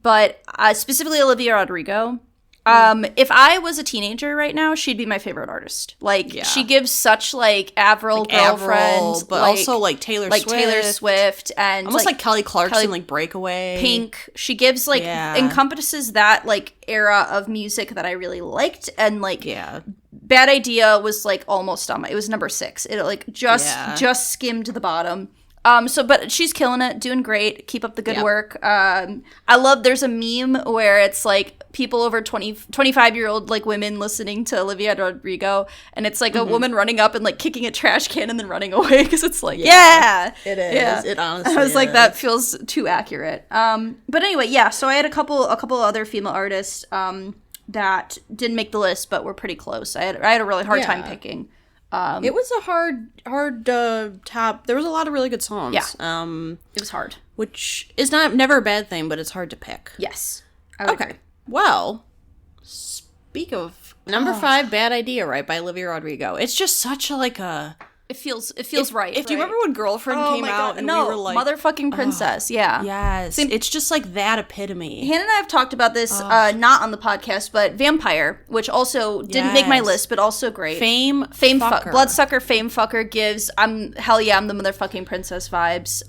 but specifically Olivia Rodrigo. If I was a teenager right now, she'd be my favorite artist. Like, she gives such, like, Avril girlfriend, but also, like, Taylor Swift, and almost like Kelly Clarkson, like, Breakaway. Pink. She gives, like, encompasses that, like, era of music that I really liked, and, like, Bad Idea was, like, almost on it was number 6. It, like, just skimmed the bottom. But she's killing it, doing great. Keep up the good work. I love, there's a meme where it's like people over 25-year-old like women listening to Olivia Rodrigo, and it's like a woman running up and like kicking a trash can and then running away because it's like, it is. Yeah. It honestly I was like, is. that feels too accurate. But anyway, yeah, so I had a couple other female artists that didn't make the list, but were pretty close. I had a really hard time picking. It was a hard top. There was a lot of really good songs. Yeah. It was hard. Which is never a bad thing, but it's hard to pick. Yes. Okay. Well, speak of number 5, Bad Idea, right, by Olivia Rodrigo. It's just such a, like a... It feels right. If you remember when Girlfriend came out and we were like... Motherfucking Princess, yeah. Yes. It's just like that epitome. Hannah and I have talked about this, not on the podcast, but Vampire, which also didn't make my list, but also great. Fame fucker. Bloodsucker Fame Fucker gives, I'm the motherfucking princess vibes.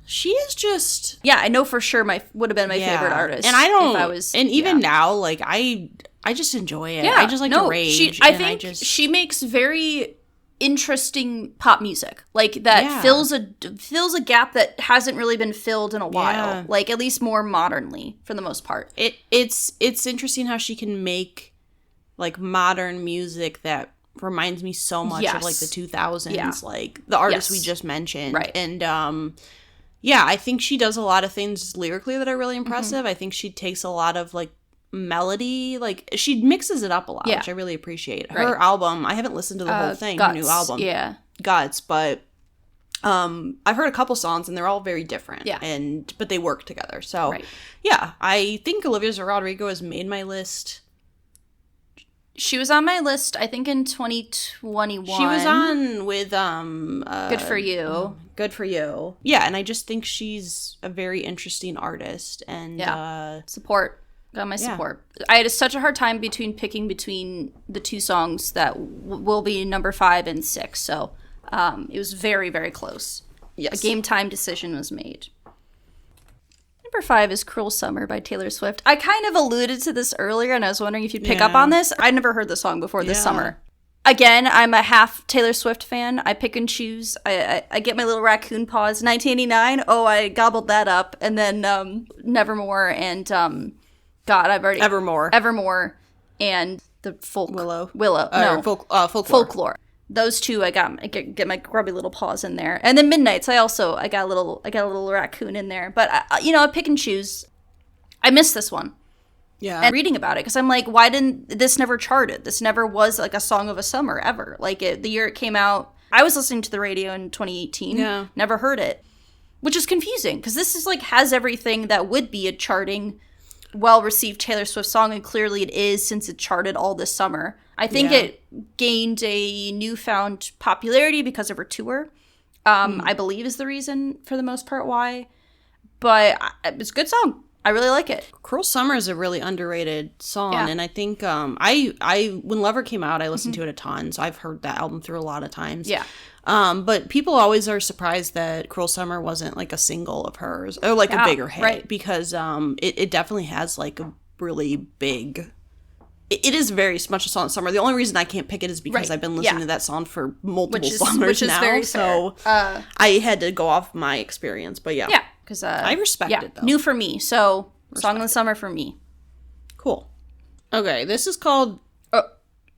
She is just... Yeah, I know for sure would have been my favorite artist. And I don't... If I was, and even now, like, I just enjoy it. Yeah, I just like to rage. I think she makes very interesting pop music, like that fills a gap that hasn't really been filled in a while, like at least more modernly for the most part. It's interesting how she can make like modern music that reminds me so much of like the 2000s, like the artists we just mentioned, right? And I think she does a lot of things lyrically that are really impressive. I think she takes a lot of like melody, like she mixes it up a lot, which I really appreciate. Her album, I haven't listened to the whole thing, Guts, her new album, Guts, but I've heard a couple songs and they're all very different, but they work together. So I think Olivia Rodrigo has made my list. She was on my list, I think, in 2021. She was on with Good For You. Good For You. Yeah, and I just think she's a very interesting artist, and support. Got my support. I had such a hard time picking between the two songs that will be number 5 and 6. So it was very, very close. Yes. A game time decision was made. Number 5 is Cruel Summer by Taylor Swift. I kind of alluded to this earlier, and I was wondering if you'd pick up on this. I'd never heard the song before this summer. Again, I'm a half Taylor Swift fan. I pick and choose. I get my little raccoon paws. 1989, I gobbled that up. And then Nevermore and, God, I've already... Evermore and the Folklore. Folklore. Those two, I get my grubby little paws in there. And then Midnights, I got a little raccoon in there. But, I pick and choose. I missed this one. Yeah. And reading about it, because I'm like, why didn't this never charted? This never was like a song of a summer ever. Like the year it came out, I was listening to the radio in 2018. Yeah. Never heard it, which is confusing because this is like has everything that would be a charting, well-received Taylor Swift song, and clearly it is since it charted all this summer. I think it gained a newfound popularity because of her tour. I believe is the reason for the most part why, but it's a good song. I really like it. Cruel Summer is a really underrated song, and I think I when Lover came out, I listened to it a ton, so I've heard that album through a lot of times. Yeah. But people always are surprised that Cruel Summer wasn't like a single of hers or like a bigger hit because it definitely has like a really big. It is very much a song of summer. The only reason I can't pick it is because I've been listening to that song for multiple summers now. Very so I had to go off my experience, but yeah. Because I respect it, though. New for me. So, Song of the Summer for me. Cool. Okay, this is called...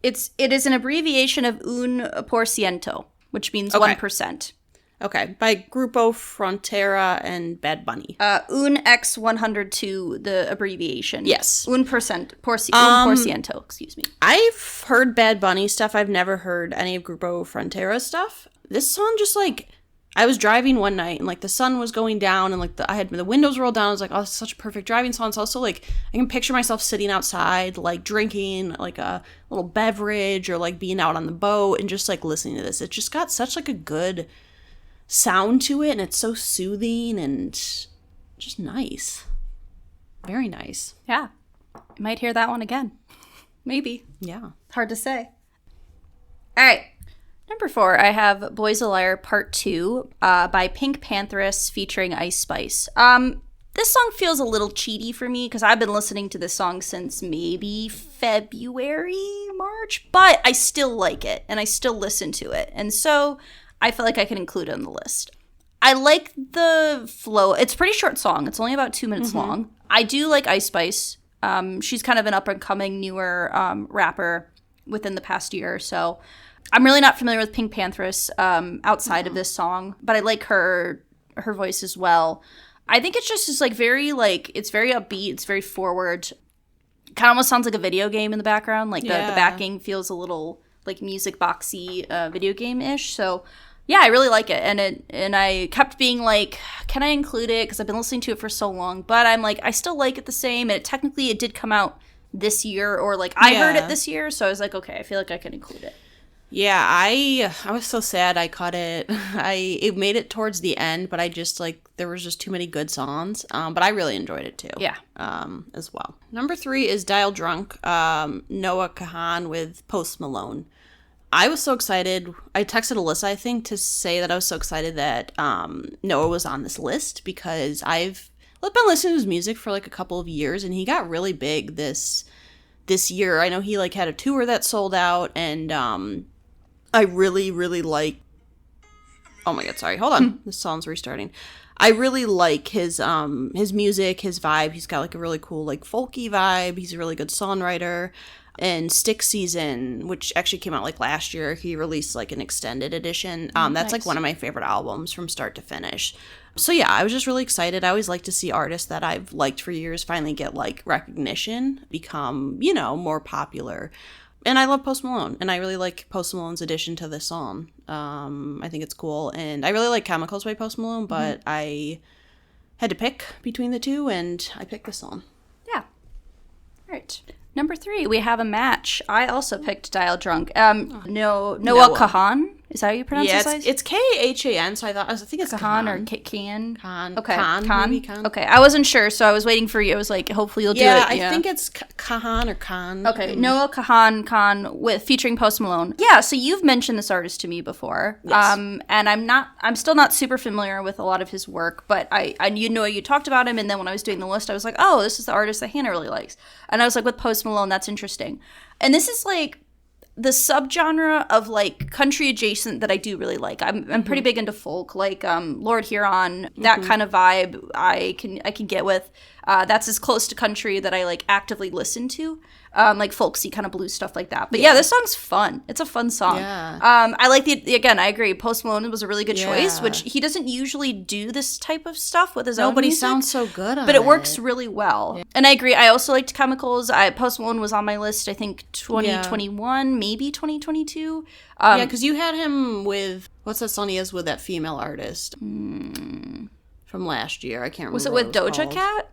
It is an abbreviation of Un por ciento, which means 1%. Okay, by Grupo Frontera and Bad Bunny. Un X 102, the abbreviation. Yes. 1%, por ciento, excuse me. I've heard Bad Bunny stuff. I've never heard any of Grupo Frontera stuff. This song just like... I was driving one night and like the sun was going down and like I had the windows rolled down. I was like, oh, this is such a perfect driving song. So also like I can picture myself sitting outside, like drinking like a little beverage or like being out on the boat and just like listening to this. It just got such like a good sound to it and it's so soothing and just nice. Very nice. Yeah. I might hear that one again. Maybe. Yeah. Hard to say. All right. Number 4, I have Boys a Liar Part 2 by Pink Pantheress featuring Ice Spice. This song feels a little cheaty for me because I've been listening to this song since maybe February, March, but I still like it and I still listen to it. And so I feel like I can include it on the list. I like the flow. It's a pretty short song. It's only about 2 minutes long. I do like Ice Spice. She's kind of an up-and-coming newer rapper within the past year or so. I'm really not familiar with Pink Pantheress outside of this song, but I like her voice as well. I think it's just like very like it's very upbeat, it's very forward. Kind of almost sounds like a video game in the background. Like the backing feels a little like music boxy video game-ish. So yeah, I really like it. And I kept being like, can I include it? Because I've been listening to it for so long. But I'm like, I still like it the same. And technically it did come out this year or like I heard it this year. So I was like, okay, I feel like I can include it. Yeah, I was so sad I cut it. It made it towards the end, but I just like there was just too many good songs. But I really enjoyed it too. Yeah. As well. Number 3 is Dial Drunk, Noah Kahan with Post Malone. I was so excited. I texted Alyssa, I think, to say that I was so excited that Noah was on this list because I've been listening to his music for like a couple of years, and he got really big this year. I know he like had a tour that sold out, and I really, really like... Oh my god, sorry. Hold on. This song's restarting. I really like his music, his vibe. He's got like a really cool like folky vibe. He's a really good songwriter. And Stick Season, which actually came out like last year, he released like an extended edition. That's nice. Like one of my favorite albums from start to finish. So yeah, I was just really excited. I always like to see artists that I've liked for years finally get like recognition, become, more popular. And I love Post Malone, and I really like Post Malone's addition to this song. I think it's cool, and I really like Chemicals by Post Malone, but I had to pick between the two, and I picked this song. Yeah. All right. Number 3, we have a match. I also picked Dial Drunk. Noah Kahan. Is that how you pronounce Yeah, his it's Khan, so I think it's Khan or Khan. Khan. Okay. Khan. Okay, I wasn't sure, so I was waiting for you. I was like, hopefully you'll do it. Yeah, I think it's Khan or Khan. Okay, Noah Khan with featuring Post Malone. Yeah, so you've mentioned this artist to me before. Yes. And I'm still not super familiar with a lot of his work, but you talked about him, and then when I was doing the list, I was like, oh, this is the artist that Hannah really likes. And I was like, with Post Malone, that's interesting. And this is like the subgenre of like country adjacent that I do really like. I'm pretty big into folk, like Lord Huron, that kind of vibe I can get with. That's as close to country that I like actively listen to, like folksy kind of blues stuff like that. But yeah, this song's fun. It's a fun song. Yeah. I like again, I agree. Post Malone was a really good choice, which he doesn't usually do this type of stuff with his own but he music, sounds so good on but it works really well. Yeah. And I agree. I also liked Chemicals. Post Malone was on my list, I think 2021, maybe 2022. Yeah, because you had him with, what's that song he has with that female artist from last year? I can't remember. Was it with Doja called. Cat?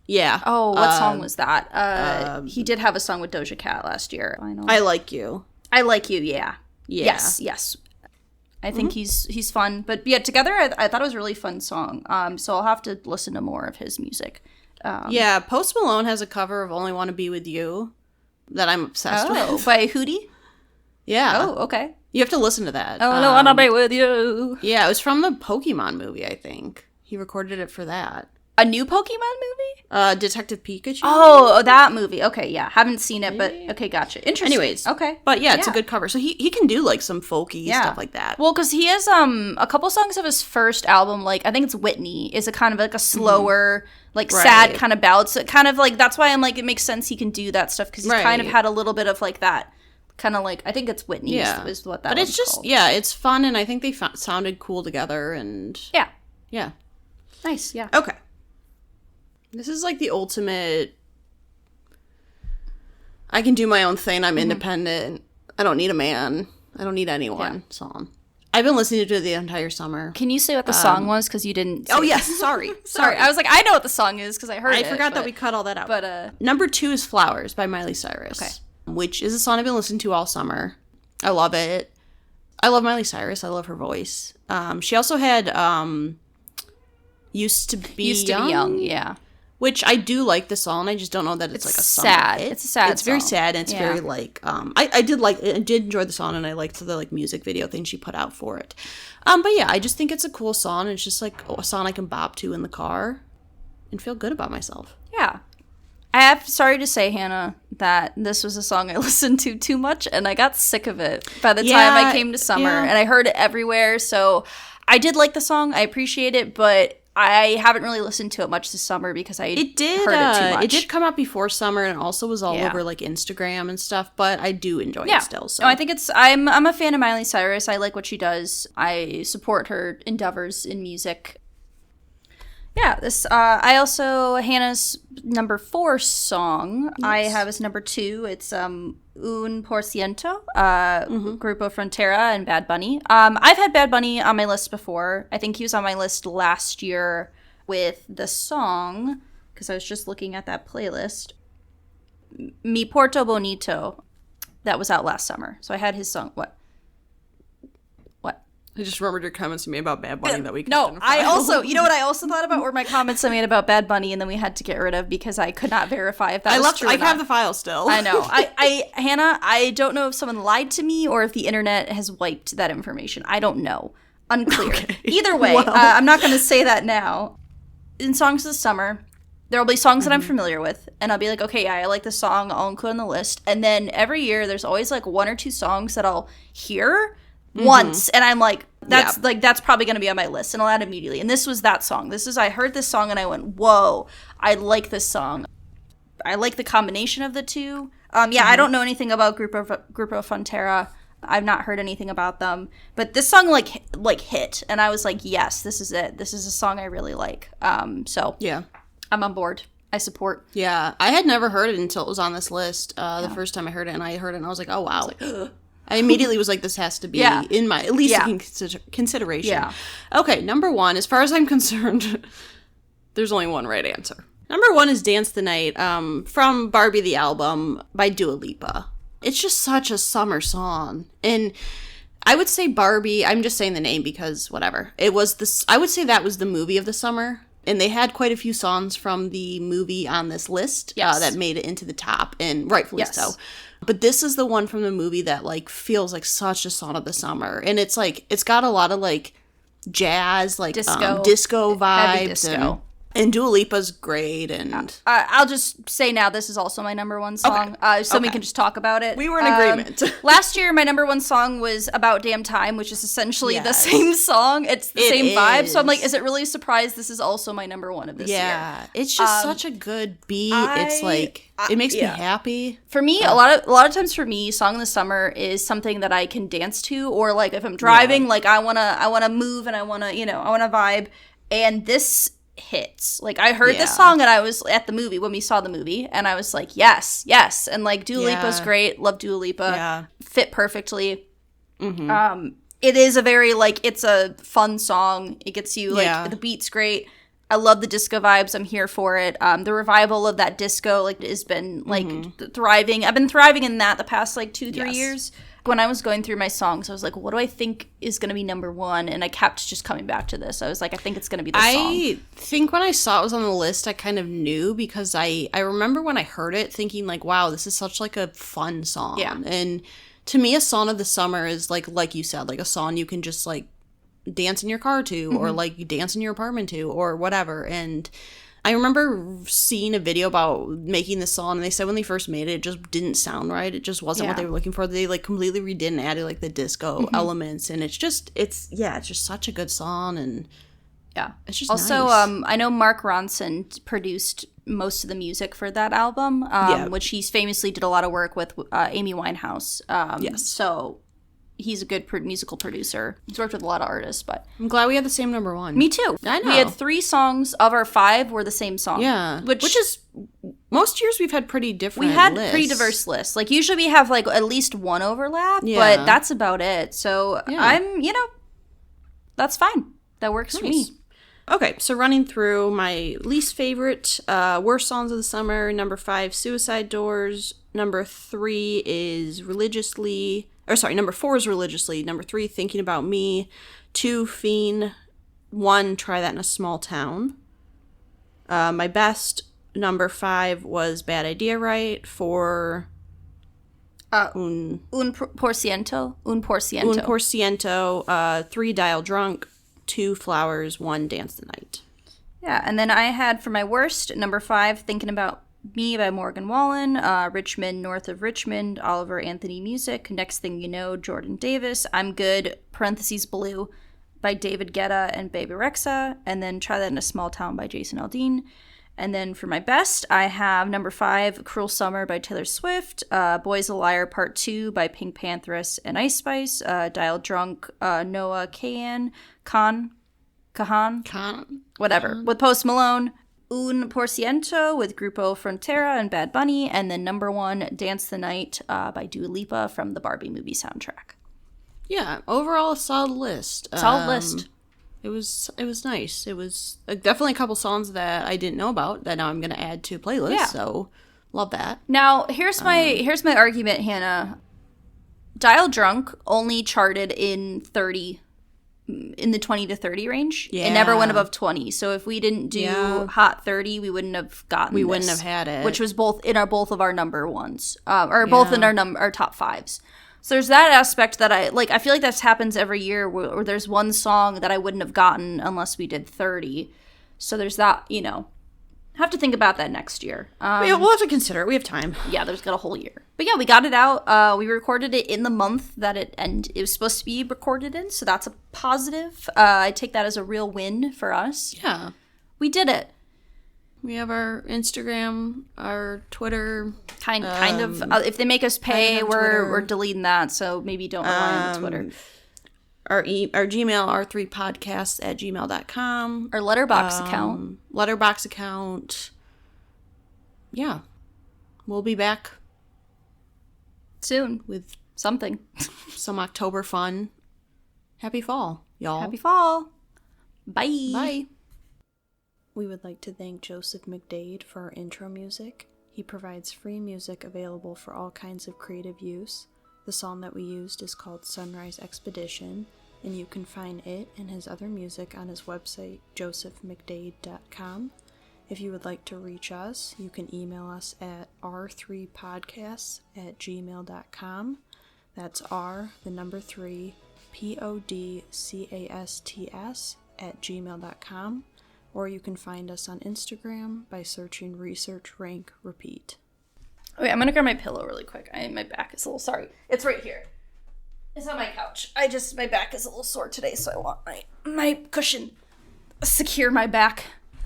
Yeah. Oh, what song was that? He did have a song with Doja Cat last year. I Like You. I Like You, yeah. Yeah. Yes. I think he's fun. But yeah, together, I thought it was a really fun song. So I'll have to listen to more of his music. Yeah, Post Malone has a cover of Only Want to Be With You that I'm obsessed with. By Hootie? Yeah. Oh, okay. You have to listen to that. Oh, no, wanna be with you. Yeah, it was from the Pokemon movie, I think. He recorded it for that. A new Pokemon movie? Detective Pikachu. Oh, that movie. Okay, yeah. Haven't seen it, but okay, gotcha. Interesting. Anyways. Okay. But yeah, it's a good cover. So he can do like some folky stuff like that. Well, because he has a couple songs of his first album, like I think it's Whitney, is a kind of like a slower, like sad kind of ballad. So kind of like, that's why I'm like, it makes sense he can do that stuff, because he's kind of had a little bit of like that. Kind of like, I think it's Whitney is what that But it's just, called. it's fun, and I think they sounded cool together, and... Yeah. Nice, yeah. Okay. This is like the ultimate, I can do my own thing, I'm independent, I don't need a man, I don't need anyone song. I've been listening to it the entire summer. Can you say what the song was? Because you didn't say yes, sorry. I was like, I know what the song is, because I heard it. I forgot that we cut all that out. But number 2 is Flowers by Miley Cyrus, which is a song I've been listening to all summer. I love it. I love Miley Cyrus. I love her voice. She also had Used to Be Young, yeah. Which I do like the song. I just don't know that it's like a summer sad. hit. It's a sad It's very song. sad, and it's very like I did enjoy the song, and I liked the like music video thing she put out for it. But yeah, I just think it's a cool song. It's just like a song I can bop to in the car and feel good about myself. Yeah. I have sorry to say, Hannah, that this was a song I listened to too much, and I got sick of it by the time I came to summer, and I heard it everywhere. So I did like the song. I appreciate it, but I haven't really listened to it much this summer because I heard it too much. It did come out before summer, and also was all over like Instagram and stuff. But I do enjoy it still. So no, I think I'm a fan of Miley Cyrus. I like what she does. I support her endeavors in music. Yeah, this I also Hannah's number 4 song I have as number 2. It's Un Por Ciento, Grupo Frontera and Bad Bunny. I've had Bad Bunny on my list before. I think he was on my list last year with the song, because I was just looking at that playlist, Mi Porto Bonito, that was out last summer. So I had his song. What? I just remembered your comments to me about Bad Bunny that we No, I also, you know what I also thought about were my comments I made about Bad Bunny, and then we had to get rid of because I could not verify if that was true or not. I have the file still. I know. Hannah, I don't know if someone lied to me or if the internet has wiped that information. I don't know. Unclear. Okay. Either way, I'm not going to say that now. In Songs of the Summer, there will be songs that I'm familiar with, and I'll be like, okay, I like this song, I'll include on the list. And then every year, there's always like 1 or 2 songs that I'll hear once, and I'm like, that's probably going to be on my list, and I'll add immediately. And this was that song. I heard this song and I went, whoa, I like this song. I like the combination of the two. I don't know anything about Grupo Frontera. I've not heard anything about them, but this song like hit, and I was like, yes, this is it. This is a song I really like. So yeah, I'm on board. I support. Yeah, I had never heard it until it was on this list. The first time I heard it, and I was like, oh wow. I immediately was like, this has to be in my, at least consideration. Yeah. Okay, number 1, as far as I'm concerned, there's only one right answer. Number 1 is Dance the Night from Barbie the Album by Dua Lipa. It's just such a summer song. And I would say Barbie. I'm just saying the name because whatever. It was this. I would say that was the movie of the summer. And they had quite a few songs from the movie on this list that made it into the top, and rightfully so. But this is the one from the movie that, like, feels like such a song of the summer. And it's, like, it's got a lot of, like, jazz, like, disco vibes. Heavy disco. And Dua Lipa's great, and... I'll just say now, this is also my number one song, so we can just talk about it. We were in agreement. Last year, my number one song was About Damn Time, which is essentially the same song. It's the same vibe, so I'm like, is it really a surprise this is also my number one of this year? Yeah, it's just such a good beat. It's like, it makes me happy. For me, a lot of times for me, Song in the Summer is something that I can dance to, or like if I'm driving, like I wanna move and I wanna vibe, and this hits. Like, I heard this song and I was at the movie when we saw the movie, and I was like, yes, and like Dua Lipa's great. Love Dua Lipa. Fit perfectly. It is a very, like, it's a fun song. It gets you, like, the beat's great. I love the disco vibes. I'm here for it. The revival of that disco, like, has been, like, thriving. I've been thriving in that the past, like, 2-3 years. When I was going through my songs, I was like, what do I think is going to be number one? And I kept just coming back to this. I was like, I think it's going to be this song. I think when I saw it was on the list, I kind of knew, because I remember when I heard it thinking, like, wow, this is such, like, a fun song. Yeah. And to me, a song of the summer is, like you said, like a song you can just, like, dance in your car to, or, like, you dance in your apartment to, or whatever. And I remember seeing a video about making this song, and they said when they first made it, it just didn't sound right. It just wasn't what they were looking for. They, like, completely redid and added, like, the disco elements, and it's just such a good song, and it's just also nice. I know Mark Ronson produced most of the music for that album, which he's famously did a lot of work with Amy Winehouse. So he's a good musical producer. He's worked with a lot of artists, but... I'm glad we had the same number one. Me too. I know. We had 3 songs of our 5 were the same song. Yeah. Which is... Most years we've had pretty different lists. Pretty diverse lists. Like, usually we have, like, at least one overlap, but that's about it. So I'm, that's fine. That works for me. Okay, so running through my least favorite, worst songs of the summer. Number 5, Suicide Doors. Number 3 is Religiously... number 4 is Religiously. Number 3, Thinking About Me. 2, Fiend. 1, Try That in a Small Town. My best, number 5, was Bad Idea Right. 4, Un por ciento. Un por ciento. 3, Dial Drunk. 2, Flowers. 1, Dance the Night. Yeah, and then I had for my worst, number 5, Thinking About Me by Morgan Wallen, Richmond, North of Richmond, Oliver Anthony Music, Next Thing You Know, Jordan Davis, I'm Good, parentheses Blue, by David Guetta and Baby Rexha, and then Try That in a Small Town by Jason Aldean. And then for my best, I have number 5, Cruel Summer by Taylor Swift, Boys a Liar Part 2 by Pink Panthers and Ice Spice, Dial Drunk, Noah Kahan, whatever, with Post Malone, Un por ciento with Grupo Frontera and Bad Bunny, and then number 1, Dance the Night by Dua Lipa from the Barbie movie soundtrack. Yeah, overall a solid list. It was nice. It was definitely a couple songs that I didn't know about that now I'm going to add to a playlist. Yeah. So love that. Now here's my argument, Hannah. Dial Drunk only charted in the 20 to 30 range. Yeah. It never went above 20. So if we didn't do Hot 30, we wouldn't have gotten We wouldn't have had it. Which was both in both of our number ones. Both in our top 5s. So there's that aspect that I feel like that happens every year where there's one song that I wouldn't have gotten unless we did 30. So there's that, have to think about that next year. We'll have to consider it. We have time. Yeah, there's got a whole year. But yeah, we got it out. We recorded it in the month that it was supposed to be recorded in, so that's a positive. I take that as a real win for us. Yeah. We did it. We have our Instagram, our Twitter. Kind of. If they make us pay, we're deleting that, so maybe don't rely on the Twitter. Our Gmail, r3podcasts@gmail.com. Our Letterboxd account. Yeah. We'll be back soon with something. Some October fun. Happy fall, y'all. Happy fall. Bye. Bye. We would like to thank Joseph McDade for our intro music. He provides free music available for all kinds of creative use. The song that we used is called Sunrise Expedition, and you can find it and his other music on his website, josephmcdade.com. If you would like to reach us, you can email us at r3podcasts@gmail.com. That's R, the number 3, podcasts@gmail.com. Or you can find us on Instagram by searching Research Rank Repeat. Okay, I'm gonna grab my pillow really quick. My back is a little sorry. It's right here. It's on my couch. My back is a little sore today, so I want my cushion. Secure my back.